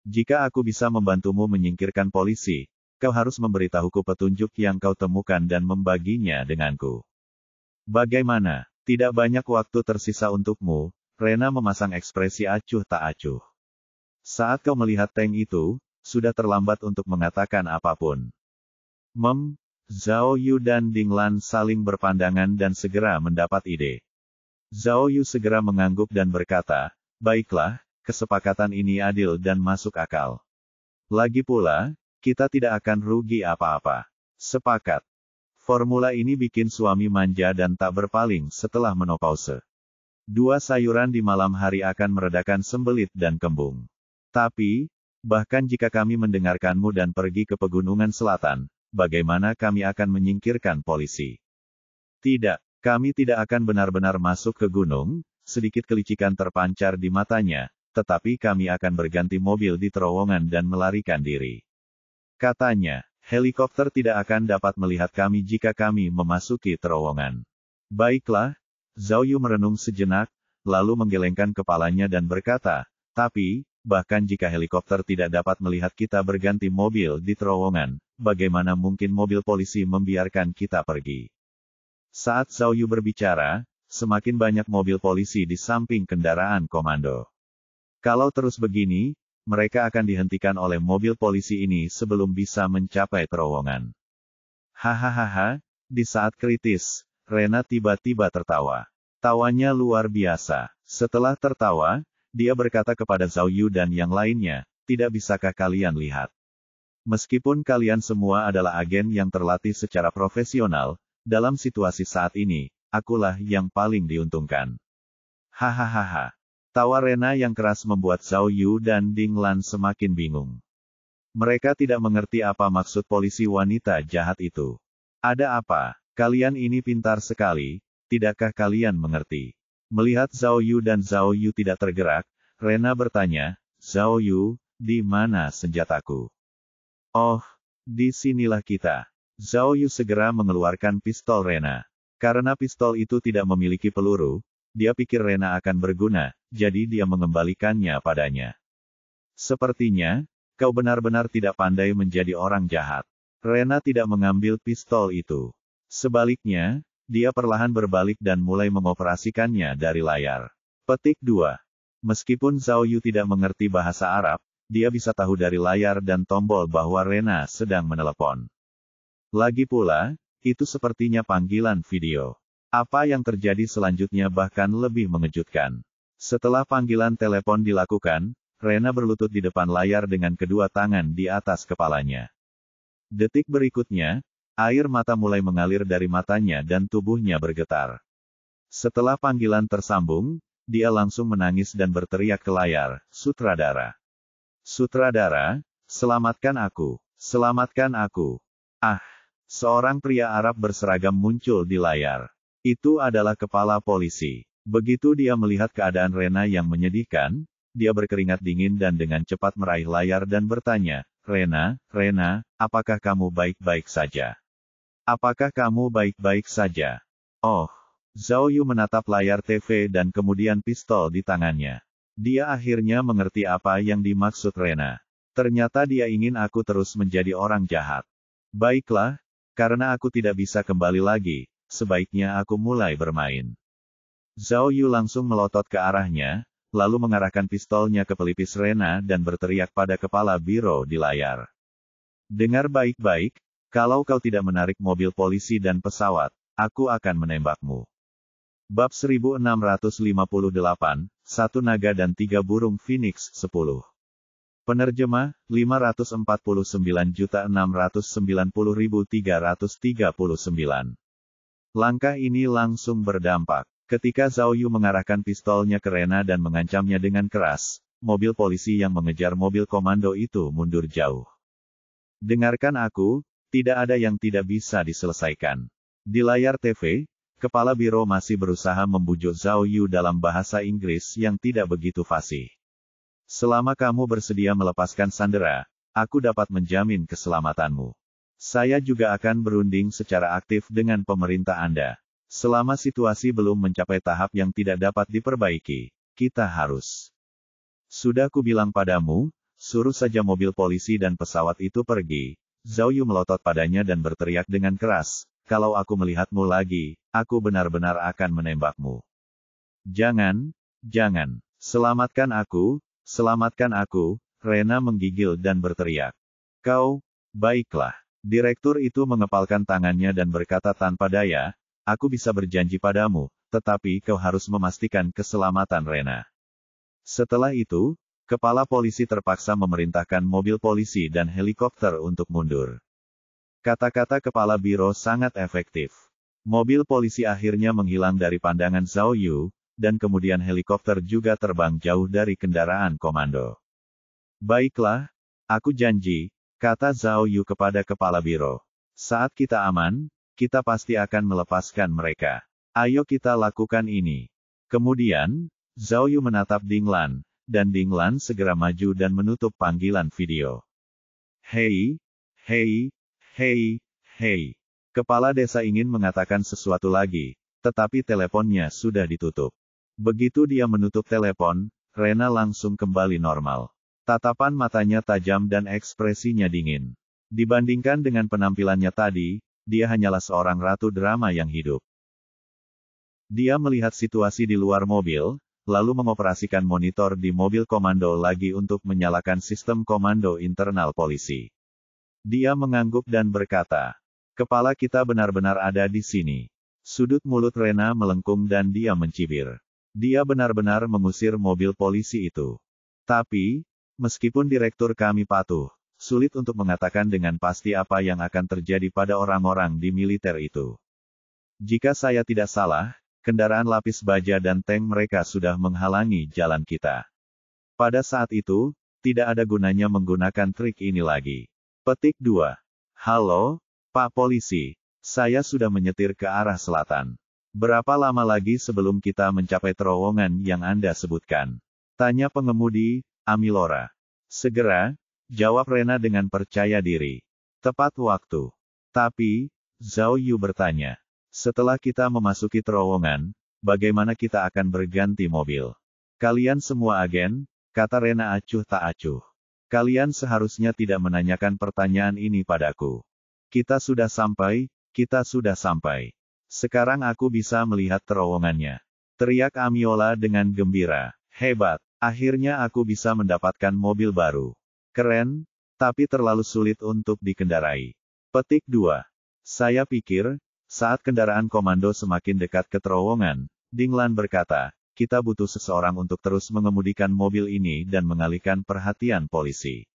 Speaker 1: Jika aku bisa membantumu menyingkirkan polisi, kau harus memberitahuku petunjuk yang kau temukan dan membaginya denganku. Bagaimana? Tidak banyak waktu tersisa untukmu, Rena memasang ekspresi acuh tak acuh. Saat kau melihat tank itu, sudah terlambat untuk mengatakan apapun. Zhao Yu dan Ding Lan saling berpandangan dan segera mendapat ide. Zhao Yu segera mengangguk dan berkata, baiklah, kesepakatan ini adil dan masuk akal. Lagi pula, kita tidak akan rugi apa-apa. Sepakat. Formula ini bikin suami manja dan tak berpaling setelah menopause. Dua sayuran di malam hari akan meredakan sembelit dan kembung. Tapi, bahkan jika kami mendengarkanmu dan pergi ke pegunungan selatan, bagaimana kami akan menyingkirkan polisi? Tidak, Kami tidak akan benar-benar masuk ke gunung, sedikit kelicikan terpancar di matanya, tetapi kami akan berganti mobil di terowongan dan melarikan diri. Katanya, helikopter tidak akan dapat melihat kami jika kami memasuki terowongan. Baiklah, Zhao Yu merenung sejenak, lalu menggelengkan kepalanya dan berkata, tapi, bahkan jika helikopter tidak dapat melihat kita berganti mobil di terowongan, bagaimana mungkin mobil polisi membiarkan kita pergi? Saat Zhao Yu berbicara, semakin banyak mobil polisi di samping kendaraan komando. Kalau terus begini, mereka akan dihentikan oleh mobil polisi ini sebelum bisa mencapai terowongan. Hahaha, di saat kritis, Rena tiba-tiba tertawa. Tawanya luar biasa. Setelah tertawa, dia berkata kepada Zhao Yu dan yang lainnya, tidak bisakah kalian lihat? Meskipun kalian semua adalah agen yang terlatih secara profesional, dalam situasi saat ini, akulah yang paling diuntungkan. Hahaha. Tawa Rena yang keras membuat Zhao Yu dan Ding Lan semakin bingung. Mereka tidak mengerti apa maksud polisi wanita jahat itu. Ada apa? Kalian ini pintar sekali, tidakkah kalian mengerti? Melihat Zhao Yu dan Zhao Yu tidak tergerak, Rena bertanya, Zhao Yu, di mana senjataku? Oh, di sinilah kita. Zhao Yu segera mengeluarkan pistol Rena. Karena pistol itu tidak memiliki peluru, dia pikir Rena akan berguna, jadi dia mengembalikannya padanya. Sepertinya, kau benar-benar tidak pandai menjadi orang jahat. Rena tidak mengambil pistol itu. Sebaliknya, dia perlahan berbalik dan mulai mengoperasikannya dari layar. Petik 2. Meskipun Zhao Yu tidak mengerti bahasa Arab, dia bisa tahu dari layar dan tombol bahwa Rena sedang menelepon. Lagi pula, itu sepertinya panggilan video. Apa yang terjadi selanjutnya bahkan lebih mengejutkan. Setelah panggilan telepon dilakukan, Rena berlutut di depan layar dengan kedua tangan di atas kepalanya. Detik berikutnya, air mata mulai mengalir dari matanya dan tubuhnya bergetar. Setelah panggilan tersambung, dia langsung menangis dan berteriak ke layar, "Sutradara! Sutradara, selamatkan aku! Selamatkan aku!" Ah! Seorang pria Arab berseragam muncul di layar. Itu adalah kepala polisi. Begitu dia melihat keadaan Rena yang menyedihkan, dia berkeringat dingin dan dengan cepat meraih layar dan bertanya, Rena, apakah kamu baik-baik saja? Apakah kamu baik-baik saja? Oh, Zhao Yu menatap layar TV dan kemudian pistol di tangannya. Dia akhirnya mengerti apa yang dimaksud Rena. Ternyata dia ingin aku terus menjadi orang jahat. Baiklah, karena aku tidak bisa kembali lagi, sebaiknya aku mulai bermain. Zhao Yu langsung melotot ke arahnya, lalu mengarahkan pistolnya ke pelipis Rena dan berteriak pada kepala biro di layar. Dengar baik-baik, kalau kau tidak menarik mobil polisi dan pesawat, aku akan menembakmu. Bab 1658, Satu Naga dan 3 Burung Phoenix 10. Penerjemah, 549.690.339. Langkah ini langsung berdampak. Ketika Zhao Yu mengarahkan pistolnya ke Rena dan mengancamnya dengan keras, mobil polisi yang mengejar mobil komando itu mundur jauh. Dengarkan aku, tidak ada yang tidak bisa diselesaikan. Di layar TV, kepala biro masih berusaha membujuk Zhao Yu dalam bahasa Inggris yang tidak begitu fasih. Selama kamu bersedia melepaskan sandera, aku dapat menjamin keselamatanmu. Saya juga akan berunding secara aktif dengan pemerintah Anda. Selama situasi belum mencapai tahap yang tidak dapat diperbaiki, kita harus. Sudah kubilang padamu, suruh saja mobil polisi dan pesawat itu pergi. Zhao Yu melotot padanya dan berteriak dengan keras, kalau aku melihatmu lagi, aku benar-benar akan menembakmu. Jangan, selamatkan aku. Selamatkan aku, Rena menggigil dan berteriak. Kau, baiklah. Direktur itu mengepalkan tangannya dan berkata tanpa daya, aku bisa berjanji padamu, tetapi kau harus memastikan keselamatan Rena. Setelah itu, kepala polisi terpaksa memerintahkan mobil polisi dan helikopter untuk mundur. Kata-kata kepala biro sangat efektif. Mobil polisi akhirnya menghilang dari pandangan Zhao Yu, dan kemudian helikopter juga terbang jauh dari kendaraan komando. Baiklah, aku janji, kata Zhao Yu kepada kepala biro. Saat kita aman, kita pasti akan melepaskan mereka. Ayo kita lakukan ini. Kemudian, Zhao Yu menatap Ding Lan, dan Ding Lan segera maju dan menutup panggilan video. Hei, hei, hei, hei. Kepala desa ingin mengatakan sesuatu lagi, tetapi teleponnya sudah ditutup. Begitu dia menutup telepon, Rena langsung kembali normal. Tatapan matanya tajam dan ekspresinya dingin. Dibandingkan dengan penampilannya tadi, dia hanyalah seorang ratu drama yang hidup. Dia melihat situasi di luar mobil, lalu mengoperasikan monitor di mobil komando lagi untuk menyalakan sistem komando internal polisi. Dia mengangguk dan berkata, "Kepala kita benar-benar ada di sini." Sudut mulut Rena melengkung dan dia mencibir. Dia benar-benar mengusir mobil polisi itu. Tapi, meskipun direktur kami patuh, sulit untuk mengatakan dengan pasti apa yang akan terjadi pada orang-orang di militer itu. Jika saya tidak salah, kendaraan lapis baja dan tank mereka sudah menghalangi jalan kita. Pada saat itu, tidak ada gunanya menggunakan trik ini lagi. Petik 2. Halo, Pak Polisi. Saya sudah menyetir ke arah selatan. Berapa lama lagi sebelum kita mencapai terowongan yang Anda sebutkan? Tanya pengemudi, Amilora. Segera, jawab Rena dengan percaya diri. Tepat waktu. Tapi, Zhao Yu bertanya. Setelah kita memasuki terowongan, bagaimana kita akan berganti mobil? Kalian semua agen, kata Rena acuh tak acuh. Kalian seharusnya tidak menanyakan pertanyaan ini padaku. Kita sudah sampai, kita sudah sampai. Sekarang aku bisa melihat terowongannya. Teriak Amiola dengan gembira. Hebat, akhirnya aku bisa mendapatkan mobil baru. Keren, tapi terlalu sulit untuk dikendarai. Petik 2. Saya pikir, saat kendaraan komando semakin dekat ke terowongan, Ding Lan berkata, kita butuh seseorang untuk terus mengemudikan mobil ini dan mengalihkan perhatian polisi.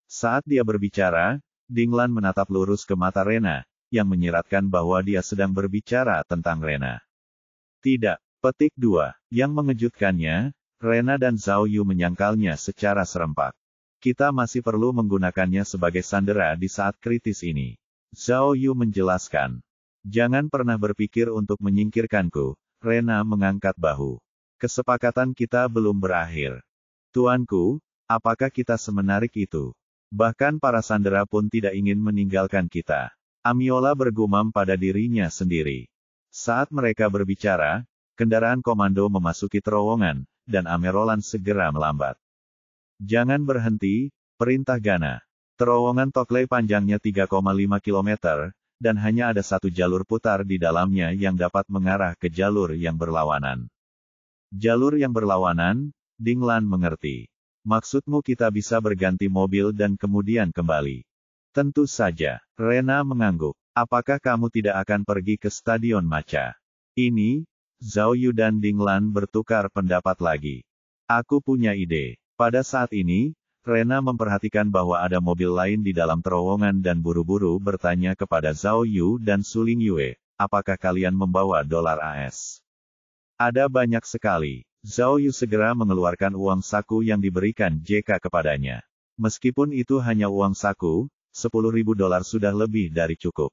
Speaker 1: Saat dia berbicara, Ding Lan menatap lurus ke mata Rena, yang menyiratkan bahwa dia sedang berbicara tentang Rena. Tidak. Petik 2. Yang mengejutkannya, Rena dan Zhao Yu menyangkalnya secara serempak. Kita masih perlu menggunakannya sebagai sandera di saat kritis ini. Zhao Yu menjelaskan. Jangan pernah berpikir untuk menyingkirkanku. Rena mengangkat bahu. Kesepakatan kita belum berakhir. Tuanku, apakah kita semenarik itu? Bahkan para sandera pun tidak ingin meninggalkan kita. Amiola bergumam pada dirinya sendiri. Saat mereka berbicara, kendaraan komando memasuki terowongan, dan Amerolan segera melambat. Jangan berhenti, perintah Gana. Terowongan Tokley panjangnya 3,5 km, dan hanya ada satu jalur putar di dalamnya yang dapat mengarah ke jalur yang berlawanan. Jalur yang berlawanan, Ding Lan mengerti. Maksudmu kita bisa berganti mobil dan kemudian kembali. Tentu saja, Rena mengangguk. Apakah kamu tidak akan pergi ke Stadion Macha? Ini, Zhao Yu dan Ding Lan bertukar pendapat lagi. Aku punya ide. Pada saat ini, Rena memperhatikan bahwa ada mobil lain di dalam terowongan dan buru-buru bertanya kepada Zhao Yu dan Suling Yue, apakah kalian membawa dolar AS? Ada banyak sekali. Zhao Yu segera mengeluarkan uang saku yang diberikan JK kepadanya. Meskipun itu hanya uang saku, $10.000 sudah lebih dari cukup.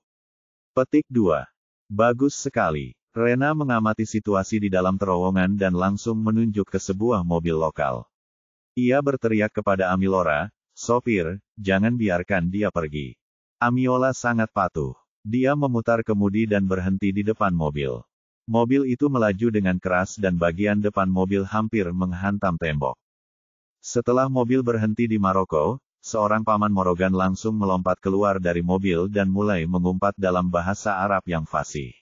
Speaker 1: Petik 2. Bagus sekali. Rena mengamati situasi di dalam terowongan dan langsung menunjuk ke sebuah mobil lokal. Ia berteriak kepada Amilora, sopir, jangan biarkan dia pergi. Amiola sangat patuh. Dia memutar kemudi dan berhenti di depan mobil. Mobil itu melaju dengan keras dan bagian depan mobil hampir menghantam tembok. Setelah mobil berhenti di Maroko, seorang paman Morogan langsung melompat keluar dari mobil dan mulai mengumpat dalam bahasa Arab yang fasih.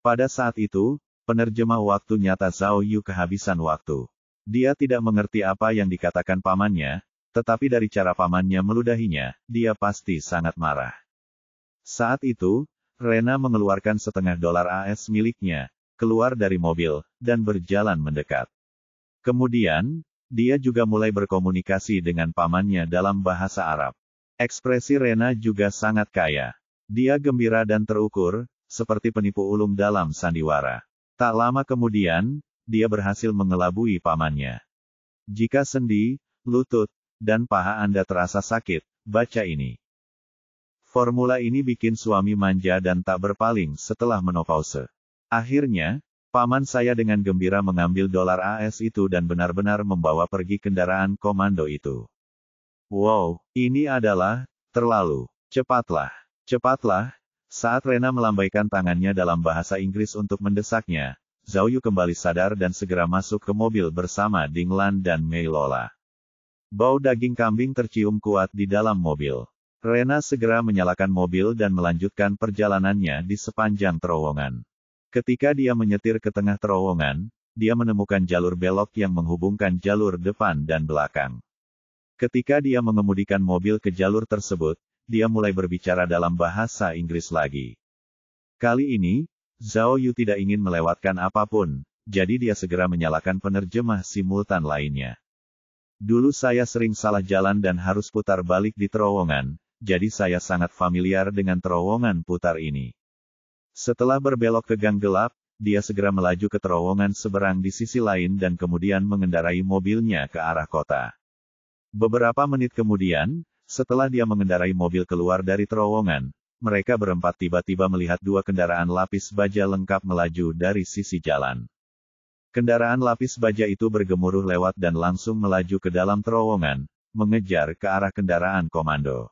Speaker 1: Pada saat itu, penerjemah waktu nyata Zhao Yu kehabisan waktu. Dia tidak mengerti apa yang dikatakan pamannya, tetapi dari cara pamannya meludahinya, dia pasti sangat marah. Saat itu, Rena mengeluarkan $0,5 AS miliknya, keluar dari mobil, dan berjalan mendekat. Kemudian, dia juga mulai berkomunikasi dengan pamannya dalam bahasa Arab. Ekspresi Rena juga sangat kaya. Dia gembira dan terukur, seperti penipu ulung dalam sandiwara. Tak lama kemudian, dia berhasil mengelabui pamannya. Jika sendi, lutut, dan paha Anda terasa sakit, baca ini. Formula ini bikin suami manja dan tak berpaling setelah menopause. Akhirnya, paman saya dengan gembira mengambil dolar AS itu dan benar-benar membawa pergi kendaraan komando itu. Wow, ini adalah terlalu cepatlah. Cepatlah. Saat Rena melambaikan tangannya dalam bahasa Inggris untuk mendesaknya, Zhao Yu kembali sadar dan segera masuk ke mobil bersama Ding Lan dan Mei Lola. Bau daging kambing tercium kuat di dalam mobil. Rena segera menyalakan mobil dan melanjutkan perjalanannya di sepanjang terowongan. Ketika dia menyetir ke tengah terowongan, dia menemukan jalur belok yang menghubungkan jalur depan dan belakang. Ketika dia mengemudikan mobil ke jalur tersebut, dia mulai berbicara dalam bahasa Inggris lagi. Kali ini, Zhao Yu tidak ingin melewatkan apapun, jadi dia segera menyalakan penerjemah simultan lainnya. Dulu saya sering salah jalan dan harus putar balik di terowongan, jadi saya sangat familiar dengan terowongan putar ini. Setelah berbelok ke gang gelap, dia segera melaju ke terowongan seberang di sisi lain dan kemudian mengendarai mobilnya ke arah kota. Beberapa menit kemudian, setelah dia mengendarai mobil keluar dari terowongan, mereka berempat tiba-tiba melihat dua kendaraan lapis baja lengkap melaju dari sisi jalan. Kendaraan lapis baja itu bergemuruh lewat dan langsung melaju ke dalam terowongan, mengejar ke arah kendaraan komando.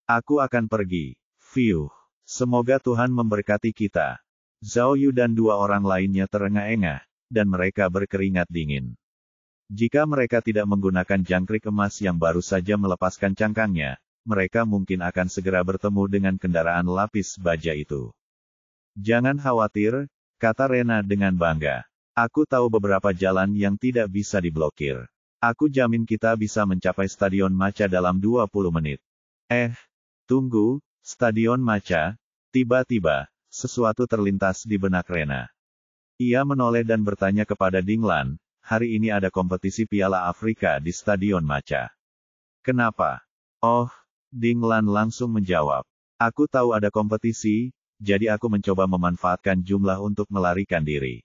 Speaker 1: Aku akan pergi. Fiuh. Semoga Tuhan memberkati kita. Zhao Yu dan dua orang lainnya terengah-engah, dan mereka berkeringat dingin. Jika mereka tidak menggunakan jangkrik emas yang baru saja melepaskan cangkangnya, mereka mungkin akan segera bertemu dengan kendaraan lapis baja itu. Jangan khawatir, kata Rena dengan bangga. Aku tahu beberapa jalan yang tidak bisa diblokir. Aku jamin kita bisa mencapai Stadion Macha dalam 20 menit. Tunggu. Stadion Macha. Tiba-tiba, sesuatu terlintas di benak Rena. Ia menoleh dan bertanya kepada Ding Lan, hari ini ada kompetisi Piala Afrika di Stadion Macha. Kenapa? Oh, Ding Lan langsung menjawab. Aku tahu ada kompetisi, jadi aku mencoba memanfaatkan jumlah untuk melarikan diri.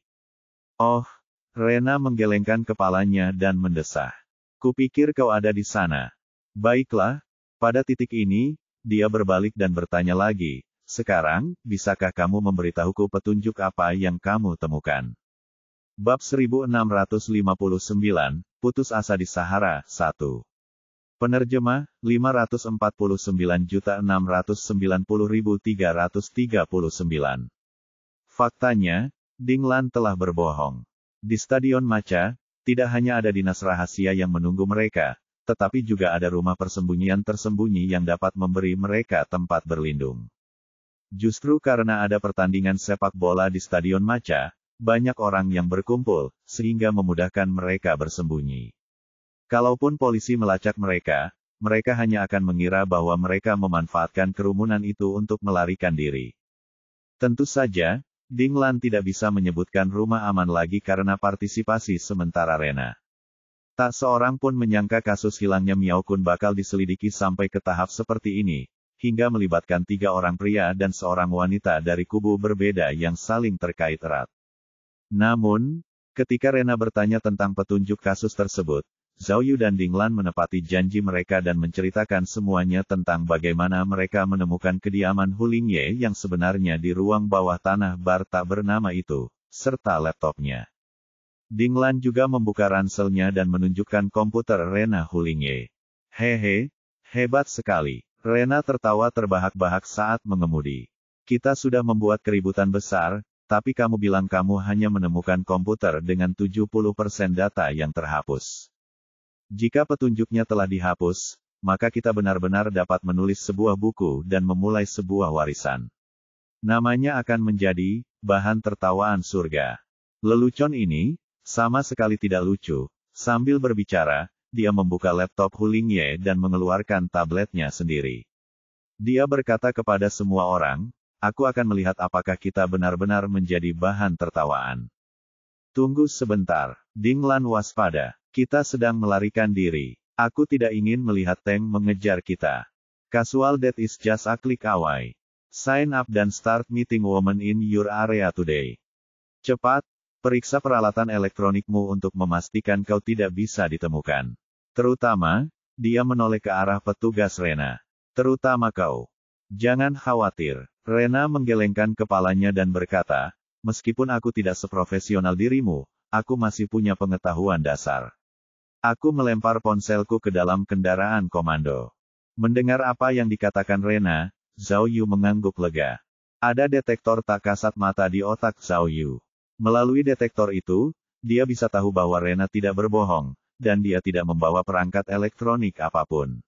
Speaker 1: Oh, Rena menggelengkan kepalanya dan mendesah. Kupikir kau ada di sana. Baiklah, pada titik ini, dia berbalik dan bertanya lagi, sekarang, bisakah kamu memberitahuku petunjuk apa yang kamu temukan? Bab 1659, Putus Asa di Sahara, 1. Penerjemah, 549.690.339. Faktanya, Ding Lan telah berbohong. Di Stadion Macha, tidak hanya ada dinas rahasia yang menunggu mereka, tetapi juga ada rumah persembunyian tersembunyi yang dapat memberi mereka tempat berlindung. Justru karena ada pertandingan sepak bola di Stadion Macha, banyak orang yang berkumpul, sehingga memudahkan mereka bersembunyi. Kalaupun polisi melacak mereka, mereka hanya akan mengira bahwa mereka memanfaatkan kerumunan itu untuk melarikan diri. Tentu saja, Ding Lan tidak bisa menyebutkan rumah aman lagi karena partisipasi sementara Rena. Tak seorang pun menyangka kasus hilangnya Miao Kun bakal diselidiki sampai ke tahap seperti ini, hingga melibatkan 3 orang pria dan seorang wanita dari kubu berbeda yang saling terkait erat. Namun, ketika Rena bertanya tentang petunjuk kasus tersebut, Zhao Yu dan Ding Lan menepati janji mereka dan menceritakan semuanya tentang bagaimana mereka menemukan kediaman Hu Lingye yang sebenarnya di ruang bawah tanah bar tak bernama itu, serta laptopnya. Ding Lan juga membuka ranselnya dan menunjukkan komputer Rena Hu Lingye. Hehe, hebat sekali. Rena tertawa terbahak-bahak saat mengemudi. Kita sudah membuat keributan besar, tapi kamu bilang kamu hanya menemukan komputer dengan 70% data yang terhapus. Jika petunjuknya telah dihapus, maka kita benar-benar dapat menulis sebuah buku dan memulai sebuah warisan. Namanya akan menjadi bahan tertawaan surga. Lelucon ini sama sekali tidak lucu. Sambil berbicara, dia membuka laptop Hu Lingye dan mengeluarkan tabletnya sendiri. Dia berkata kepada semua orang, aku akan melihat apakah kita benar-benar menjadi bahan tertawaan. Tunggu sebentar, Ding Lan waspada. Kita sedang melarikan diri. Aku tidak ingin melihat tank mengejar kita. Casual that is just a click away. Sign up dan start meeting women in your area today. Cepat, periksa peralatan elektronikmu untuk memastikan kau tidak bisa ditemukan. Terutama, dia menoleh ke arah petugas Rena. Terutama kau. Jangan khawatir. Rena menggelengkan kepalanya dan berkata, Meskipun aku tidak seprofesional dirimu, aku masih punya pengetahuan dasar. Aku melempar ponselku ke dalam kendaraan komando. Mendengar apa yang dikatakan Rena, Zhao Yu mengangguk lega. Ada detektor tak kasat mata di otak Zhao Yu. Melalui detektor itu, dia bisa tahu bahwa Rena tidak berbohong, dan dia tidak membawa perangkat elektronik apapun.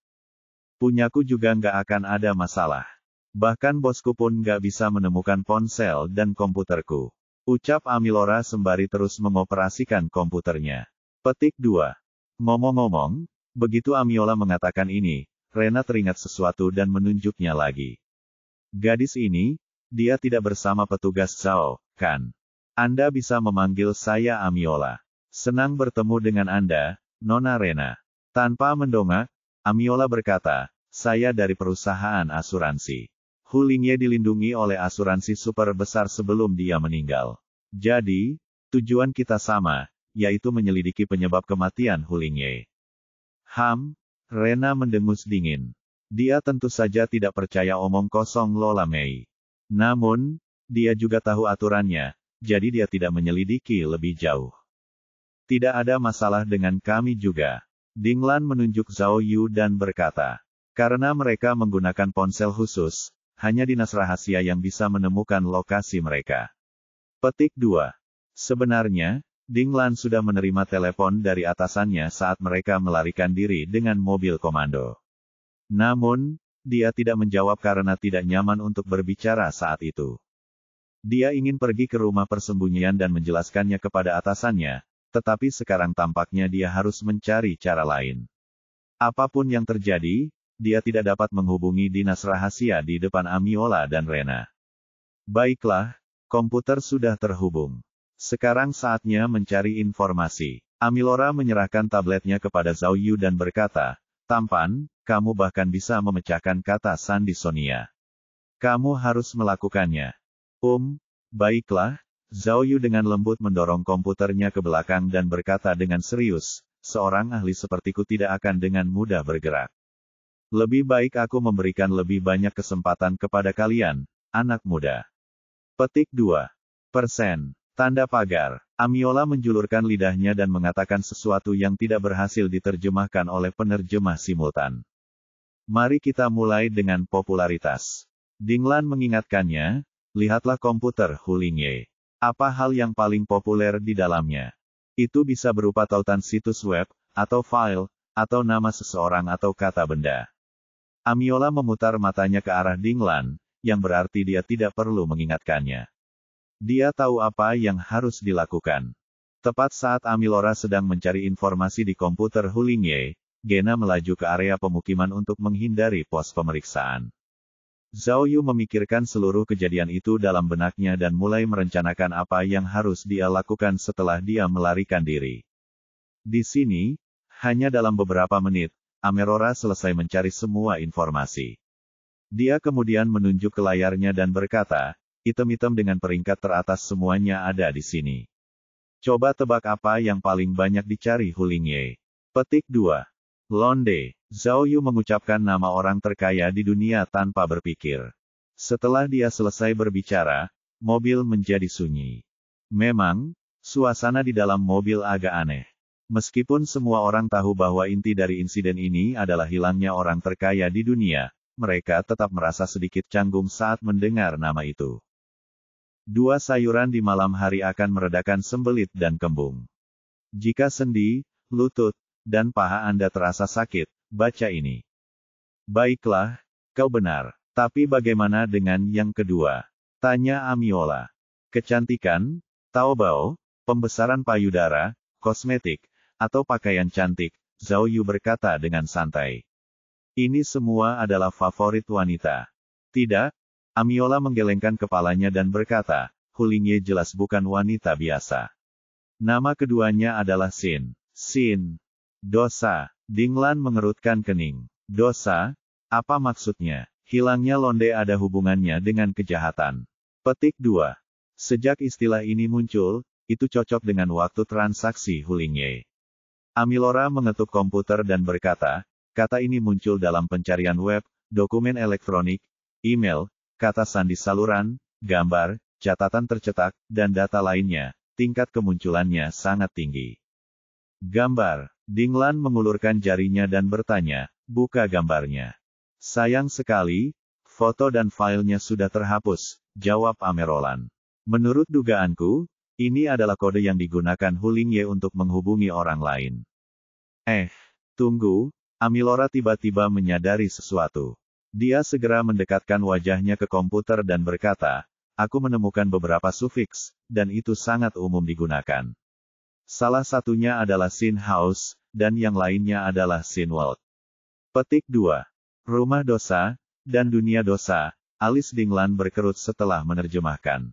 Speaker 1: Punyaku juga nggak akan ada masalah. Bahkan bosku pun nggak bisa menemukan ponsel dan komputerku. Ucap Amilora sembari terus mengoperasikan komputernya. Petik 2. Ngomong-ngomong, begitu Amiola mengatakan ini, Rena teringat sesuatu dan menunjuknya lagi. Gadis ini, dia tidak bersama petugas Zhao, kan? Anda bisa memanggil saya Amiola. Senang bertemu dengan Anda, Nona Rena. Tanpa mendongak, Amiola berkata, saya dari perusahaan asuransi. Hu Lingye dilindungi oleh asuransi super besar sebelum dia meninggal. Jadi, tujuan kita sama, yaitu menyelidiki penyebab kematian Hu Lingye. Rena mendengus dingin. Dia tentu saja tidak percaya omong kosong Lola Mei. Namun, dia juga tahu aturannya, jadi dia tidak menyelidiki lebih jauh. Tidak ada masalah dengan kami juga. Dinglan menunjuk Zhao Yu dan berkata, karena mereka menggunakan ponsel khusus, hanya dinas rahasia yang bisa menemukan lokasi mereka. Petik 2. Sebenarnya, Dinglan sudah menerima telepon dari atasannya saat mereka melarikan diri dengan mobil komando. Namun, dia tidak menjawab karena tidak nyaman untuk berbicara saat itu. Dia ingin pergi ke rumah persembunyian dan menjelaskannya kepada atasannya, tetapi sekarang tampaknya dia harus mencari cara lain. Apapun yang terjadi, dia tidak dapat menghubungi dinas rahasia di depan Amiola dan Rena. Baiklah, komputer sudah terhubung. Sekarang saatnya mencari informasi. Amilora menyerahkan tabletnya kepada Zhao Yu dan berkata, tampan, kamu bahkan bisa memecahkan kata sandi Sonia. Kamu harus melakukannya. Baiklah, Zhao Yu dengan lembut mendorong komputernya ke belakang dan berkata dengan serius, seorang ahli sepertiku tidak akan dengan mudah bergerak. Lebih baik aku memberikan lebih banyak kesempatan kepada kalian, anak muda. Petik 2. Tanda pagar. Amiola menjulurkan lidahnya dan mengatakan sesuatu yang tidak berhasil diterjemahkan oleh penerjemah simultan. Mari kita mulai dengan popularitas. Dinglan mengingatkannya, lihatlah komputer Hu Lingye. Apa hal yang paling populer di dalamnya? Itu bisa berupa tautan situs web, atau file, atau nama seseorang atau kata benda. Amiola memutar matanya ke arah Dinglan, yang berarti dia tidak perlu mengingatkannya. Dia tahu apa yang harus dilakukan. Tepat saat Amilora sedang mencari informasi di komputer Hu Lingye, Gena melaju ke area pemukiman untuk menghindari pos pemeriksaan. Zhao Yu memikirkan seluruh kejadian itu dalam benaknya dan mulai merencanakan apa yang harus dia lakukan setelah dia melarikan diri. Di sini, hanya dalam beberapa menit, Amilora selesai mencari semua informasi. Dia kemudian menunjuk ke layarnya dan berkata, item-item dengan peringkat teratas semuanya ada di sini. Coba tebak apa yang paling banyak dicari Hu Lingye. Petik 2. Londe. Zhao Yu mengucapkan nama orang terkaya di dunia tanpa berpikir. Setelah dia selesai berbicara, mobil menjadi sunyi. Memang, suasana di dalam mobil agak aneh. Meskipun semua orang tahu bahwa inti dari insiden ini adalah hilangnya orang terkaya di dunia, mereka tetap merasa sedikit canggung saat mendengar nama itu. Dua sayuran di malam hari akan meredakan sembelit dan kembung. Jika sendi, lutut, dan paha Anda terasa sakit, baca ini. Baiklah, kau benar. Tapi bagaimana dengan yang kedua? Tanya Amiola. Kecantikan, taobao, pembesaran payudara, kosmetik, atau pakaian cantik, Zhao Yu berkata dengan santai. Ini semua adalah favorit wanita. Tidak? Amiola menggelengkan kepalanya dan berkata, Hu Lingye jelas bukan wanita biasa. Nama keduanya adalah Sin. Dosa. Dinglan mengerutkan kening. Dosa? Apa maksudnya? Hilangnya Londe ada hubungannya dengan kejahatan. Petik 2. Sejak istilah ini muncul, itu cocok dengan waktu transaksi Hu Lingye. Amilora mengetuk komputer dan berkata, kata ini muncul dalam pencarian web, dokumen elektronik, email, kata sandi saluran, gambar, catatan tercetak, dan data lainnya, tingkat kemunculannya sangat tinggi. Gambar. Dinglan mengulurkan jarinya dan bertanya, buka gambarnya. Sayang sekali, foto dan filenya sudah terhapus, jawab Amerolan. Menurut dugaanku, ini adalah kode yang digunakan Hulingye untuk menghubungi orang lain. Tunggu, Amilora tiba-tiba menyadari sesuatu. Dia segera mendekatkan wajahnya ke komputer dan berkata, aku menemukan beberapa sufiks, dan itu sangat umum digunakan. Salah satunya adalah Sin House, dan yang lainnya adalah Sin World. Petik 2. Rumah dosa, dan dunia dosa, alis Dinglan berkerut setelah menerjemahkan.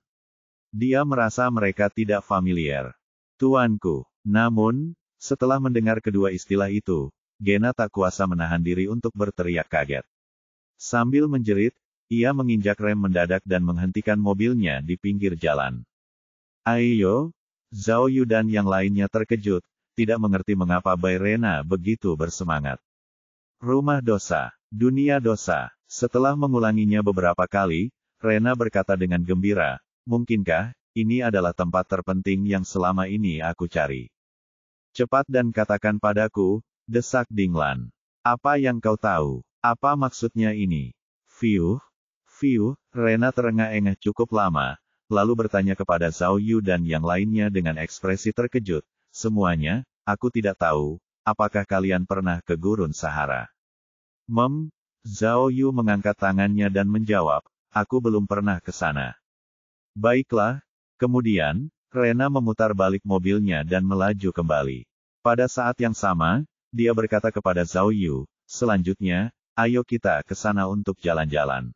Speaker 1: Dia merasa mereka tidak familiar. Tuanku. Namun, setelah mendengar kedua istilah itu, Gena tak kuasa menahan diri untuk berteriak kaget. Sambil menjerit, ia menginjak rem mendadak dan menghentikan mobilnya di pinggir jalan. Ayo, Zhao Yu dan yang lainnya terkejut, tidak mengerti mengapa Bai Rena begitu bersemangat. Rumah dosa, dunia dosa. Setelah mengulanginya beberapa kali, Rena berkata dengan gembira, mungkinkah, ini adalah tempat terpenting yang selama ini aku cari. Cepat dan katakan padaku, desak Dinglan. Apa yang kau tahu? Apa maksudnya ini? Fiuh, Rena terengah-engah cukup lama, lalu bertanya kepada Zhao Yu dan yang lainnya dengan ekspresi terkejut, semuanya, aku tidak tahu, apakah kalian pernah ke Gurun Sahara? Zhao Yu mengangkat tangannya dan menjawab, aku belum pernah ke sana. Baiklah, kemudian, Rena memutar balik mobilnya dan melaju kembali. Pada saat yang sama, dia berkata kepada Zhao Yu, selanjutnya, ayo kita ke sana untuk jalan-jalan.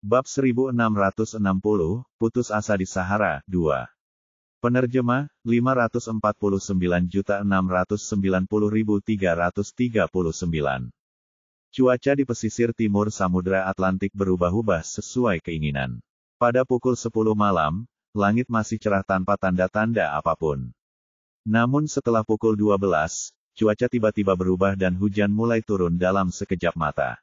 Speaker 1: Bab 1660, Putus Asa di Sahara, 2. Penerjemah, 549.690.339. Cuaca di pesisir timur Samudra Atlantik berubah-ubah sesuai keinginan. Pada pukul 10 malam, langit masih cerah tanpa tanda-tanda apapun. Namun setelah pukul 12, cuaca tiba-tiba berubah dan hujan mulai turun dalam sekejap mata.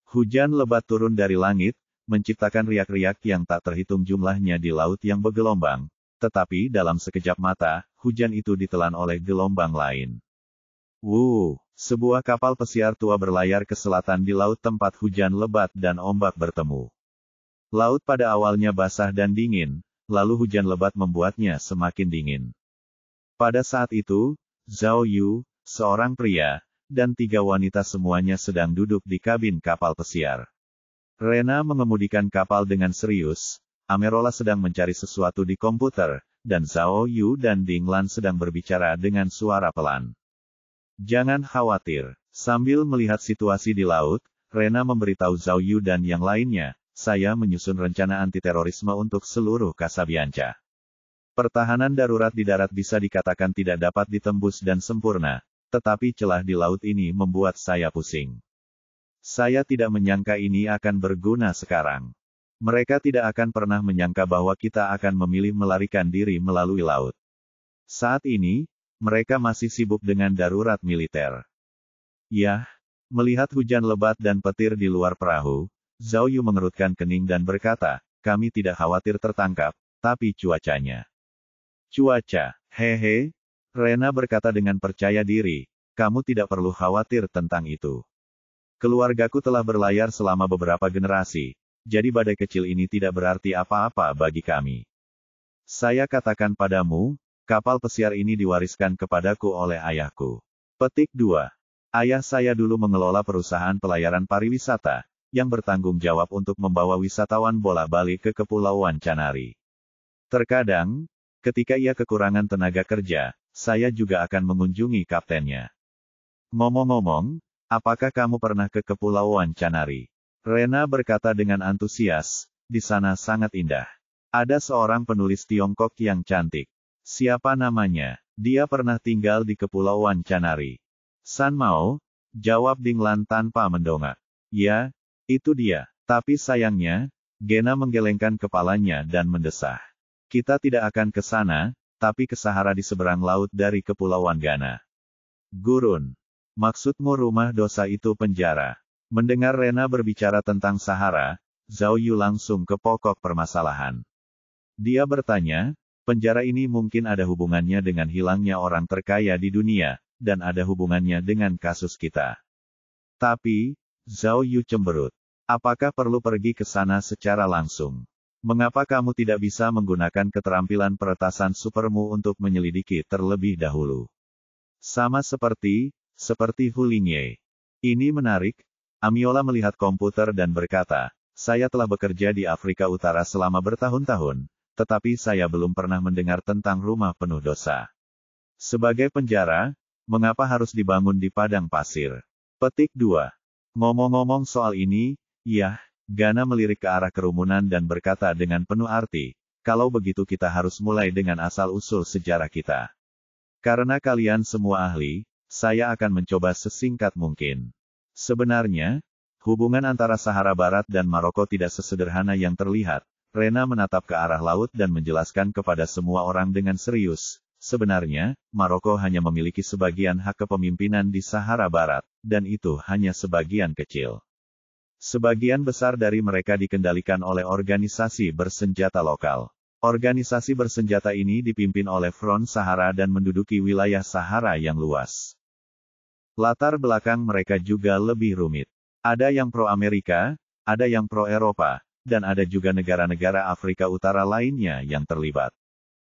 Speaker 1: Hujan lebat turun dari langit, menciptakan riak-riak yang tak terhitung jumlahnya di laut yang bergelombang, tetapi dalam sekejap mata, hujan itu ditelan oleh gelombang lain. Sebuah kapal pesiar tua berlayar ke selatan di laut tempat hujan lebat dan ombak bertemu. Laut pada awalnya basah dan dingin, lalu hujan lebat membuatnya semakin dingin. Pada saat itu, Zhao Yu, seorang pria, dan 3 wanita semuanya sedang duduk di kabin kapal pesiar. Rena mengemudikan kapal dengan serius, Amerola sedang mencari sesuatu di komputer, dan Zhao Yu dan Dinglan sedang berbicara dengan suara pelan. Jangan khawatir. Sambil melihat situasi di laut, Rena memberitahu Zhao Yu dan yang lainnya, saya menyusun rencana anti-terorisme untuk seluruh Kasabianca. Pertahanan darurat di darat bisa dikatakan tidak dapat ditembus dan sempurna, tetapi celah di laut ini membuat saya pusing. Saya tidak menyangka ini akan berguna sekarang. Mereka tidak akan pernah menyangka bahwa kita akan memilih melarikan diri melalui laut. Saat ini, mereka masih sibuk dengan darurat militer. Melihat hujan lebat dan petir di luar perahu, Zhao Yu mengerutkan kening dan berkata, kami tidak khawatir tertangkap, tapi cuacanya. Cuaca, hehe, Rena berkata dengan percaya diri, kamu tidak perlu khawatir tentang itu. Keluargaku telah berlayar selama beberapa generasi, jadi badai kecil ini tidak berarti apa-apa bagi kami. Saya katakan padamu, kapal pesiar ini diwariskan kepadaku oleh ayahku. Petik 2. Ayah saya dulu mengelola perusahaan pelayaran pariwisata, yang bertanggung jawab untuk membawa wisatawan bolak-balik ke Kepulauan Canari. Terkadang, ketika ia kekurangan tenaga kerja, saya juga akan mengunjungi kaptennya. Ngomong-ngomong, apakah kamu pernah ke Kepulauan Canari? Rena berkata dengan antusias, di sana sangat indah. Ada seorang penulis Tiongkok yang cantik. Siapa namanya? Dia pernah tinggal di Kepulauan Canari. San Mao, jawab Dinglan tanpa mendongak. Ya, itu dia. Tapi sayangnya, Gena menggelengkan kepalanya dan mendesah. Kita tidak akan ke sana, tapi ke Sahara di seberang laut dari Kepulauan Ghana. Gurun. Maksudmu rumah dosa itu penjara? Mendengar Rena berbicara tentang Sahara, Zhao Yu langsung ke pokok permasalahan. Dia bertanya, penjara ini mungkin ada hubungannya dengan hilangnya orang terkaya di dunia, dan ada hubungannya dengan kasus kita. Tapi, Zhao Yu cemberut. Apakah perlu pergi ke sana secara langsung? Mengapa kamu tidak bisa menggunakan keterampilan peretasan supermu untuk menyelidiki terlebih dahulu? Sama seperti Hu Lingye. Ini menarik. Amiola melihat komputer dan berkata, saya telah bekerja di Afrika Utara selama bertahun-tahun, tetapi saya belum pernah mendengar tentang rumah penuh dosa. Sebagai penjara, mengapa harus dibangun di padang pasir? Petik 2. Ngomong-ngomong soal ini, ya, Gana melirik ke arah kerumunan dan berkata dengan penuh arti, kalau begitu kita harus mulai dengan asal-usul sejarah kita. Karena kalian semua ahli, saya akan mencoba sesingkat mungkin. Sebenarnya, hubungan antara Sahara Barat dan Maroko tidak sesederhana yang terlihat. Rena menatap ke arah laut dan menjelaskan kepada semua orang dengan serius. Sebenarnya, Maroko hanya memiliki sebagian hak kepemimpinan di Sahara Barat, dan itu hanya sebagian kecil. Sebagian besar dari mereka dikendalikan oleh organisasi bersenjata lokal. Organisasi bersenjata ini dipimpin oleh Front Sahara dan menduduki wilayah Sahara yang luas. Latar belakang mereka juga lebih rumit. Ada yang pro-Amerika, ada yang pro-Eropa, dan ada juga negara-negara Afrika Utara lainnya yang terlibat.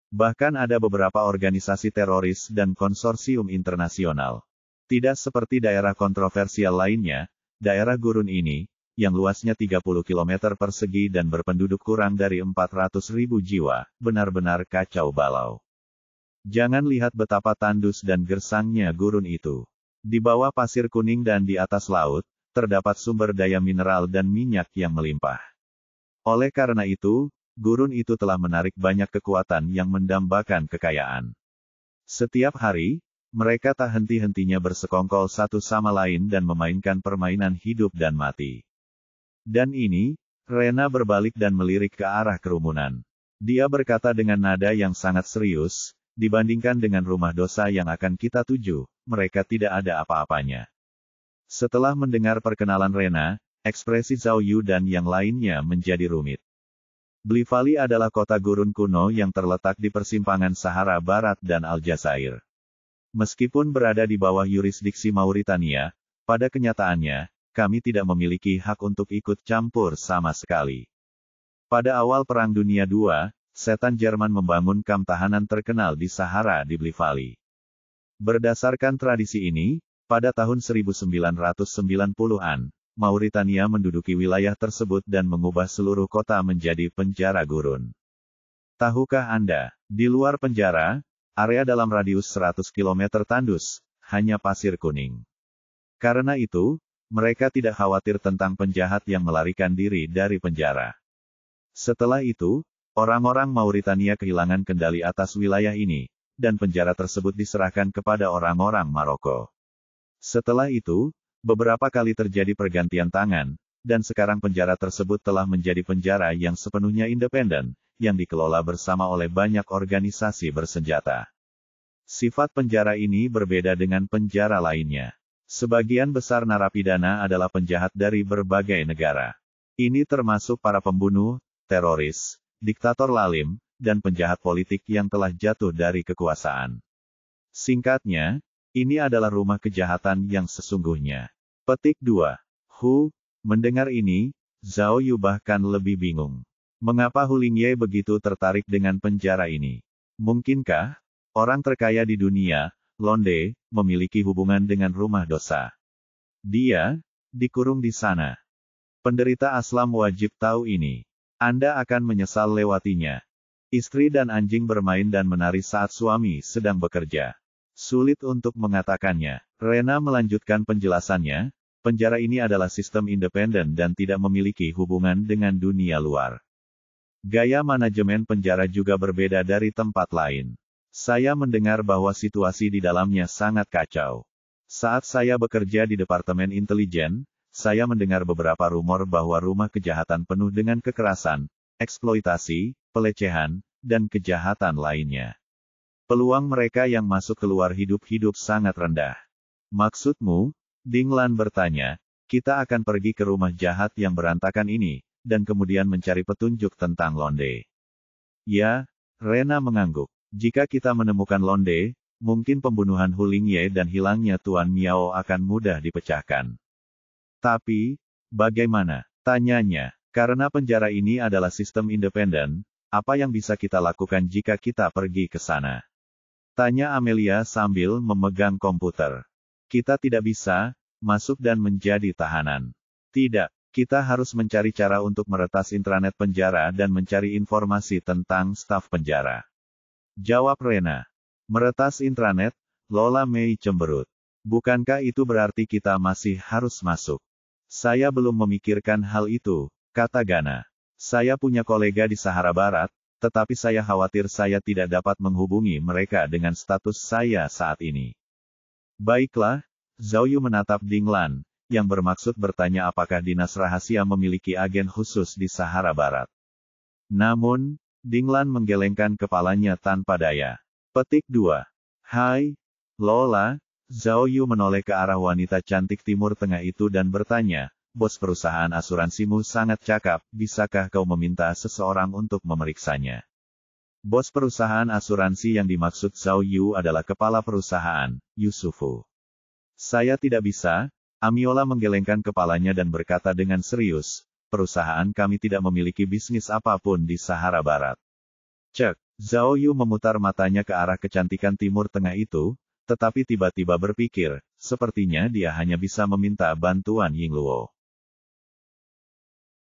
Speaker 1: Bahkan ada beberapa organisasi teroris dan konsorsium internasional. Tidak seperti daerah kontroversial lainnya, daerah gurun ini, yang luasnya 30 km persegi dan berpenduduk kurang dari 400.000 jiwa, benar-benar kacau balau. Jangan lihat betapa tandus dan gersangnya gurun itu. Di bawah pasir kuning dan di atas laut, terdapat sumber daya mineral dan minyak yang melimpah. Oleh karena itu, gurun itu telah menarik banyak kekuatan yang mendambakan kekayaan. Setiap hari, mereka tak henti-hentinya bersekongkol satu sama lain dan memainkan permainan hidup dan mati. Dan ini, Rena berbalik dan melirik ke arah kerumunan. Dia berkata dengan nada yang sangat serius, dibandingkan dengan rumah dosa yang akan kita tuju, mereka tidak ada apa-apanya. Setelah mendengar perkenalan Rena, ekspresi Zhao Yu dan yang lainnya menjadi rumit. Bli Valley adalah kota gurun kuno yang terletak di persimpangan Sahara Barat dan Aljazair. Meskipun berada di bawah yurisdiksi Mauritania, pada kenyataannya, kami tidak memiliki hak untuk ikut campur sama sekali. Pada awal Perang Dunia II, setan Jerman membangun kamp tahanan terkenal di Sahara di Bli Valley. Berdasarkan tradisi ini, pada tahun 1990-an, Mauritania menduduki wilayah tersebut dan mengubah seluruh kota menjadi penjara gurun. Tahukah Anda, di luar penjara, area dalam radius 100 km tandus, hanya pasir kuning. Karena itu, mereka tidak khawatir tentang penjahat yang melarikan diri dari penjara. Setelah itu, orang-orang Mauritania kehilangan kendali atas wilayah ini, dan penjara tersebut diserahkan kepada orang-orang Maroko. Setelah itu, beberapa kali terjadi pergantian tangan, dan sekarang penjara tersebut telah menjadi penjara yang sepenuhnya independen, yang dikelola bersama oleh banyak organisasi bersenjata. Sifat penjara ini berbeda dengan penjara lainnya. Sebagian besar narapidana adalah penjahat dari berbagai negara. Ini termasuk para pembunuh, teroris, diktator lalim, dan penjahat politik yang telah jatuh dari kekuasaan. Singkatnya, ini adalah rumah kejahatan yang sesungguhnya. Petik 2. Mendengar ini, Zhao Yu bahkan lebih bingung. Mengapa Hu Lingye begitu tertarik dengan penjara ini? Mungkinkah orang terkaya di dunia, Londe, memiliki hubungan dengan rumah dosa? Dia dikurung di sana. Penderita aslam wajib tahu ini. Anda akan menyesal lewatinya. Istri dan anjing bermain dan menari saat suami sedang bekerja. Sulit untuk mengatakannya. Rena melanjutkan penjelasannya, penjara ini adalah sistem independen dan tidak memiliki hubungan dengan dunia luar. Gaya manajemen penjara juga berbeda dari tempat lain. Saya mendengar bahwa situasi di dalamnya sangat kacau. Saat saya bekerja di Departemen Intelijen, saya mendengar beberapa rumor bahwa rumah kejahatan penuh dengan kekerasan, eksploitasi, pelecehan, dan kejahatan lainnya. Peluang mereka yang masuk keluar hidup-hidup sangat rendah. Maksudmu? Ding Lan bertanya, kita akan pergi ke rumah jahat yang berantakan ini, dan kemudian mencari petunjuk tentang Londe. Ya, Rena mengangguk. Jika kita menemukan Londe, mungkin pembunuhan Hu Lingye dan hilangnya Tuan Miao akan mudah dipecahkan. Tapi, bagaimana? Tanyanya. Karena penjara ini adalah sistem independen, apa yang bisa kita lakukan jika kita pergi ke sana? Tanya Amelia sambil memegang komputer. Kita tidak bisa masuk dan menjadi tahanan. Tidak. Kita harus mencari cara untuk meretas intranet penjara dan mencari informasi tentang staf penjara. Jawab Rena. Meretas intranet, Lola Mei cemberut. Bukankah itu berarti kita masih harus masuk? Saya belum memikirkan hal itu, kata Gana. Saya punya kolega di Sahara Barat, tetapi saya khawatir saya tidak dapat menghubungi mereka dengan status saya saat ini. Baiklah, Zhao Yu menatap Ding Lan, yang bermaksud bertanya apakah dinas rahasia memiliki agen khusus di Sahara Barat. Namun, Ding Lan menggelengkan kepalanya tanpa daya. Petik 2. Hai, Lola. Zhao Yu menoleh ke arah wanita cantik Timur Tengah itu dan bertanya, bos perusahaan asuransimu sangat cakap, bisakah kau meminta seseorang untuk memeriksanya? Bos perusahaan asuransi yang dimaksud Zhao Yu adalah kepala perusahaan, Yusufu. Saya tidak bisa. Amiola menggelengkan kepalanya dan berkata dengan serius, perusahaan kami tidak memiliki bisnis apapun di Sahara Barat. Cek, Zhao Yu memutar matanya ke arah kecantikan Timur Tengah itu, tetapi tiba-tiba berpikir, sepertinya dia hanya bisa meminta bantuan Ying Luo.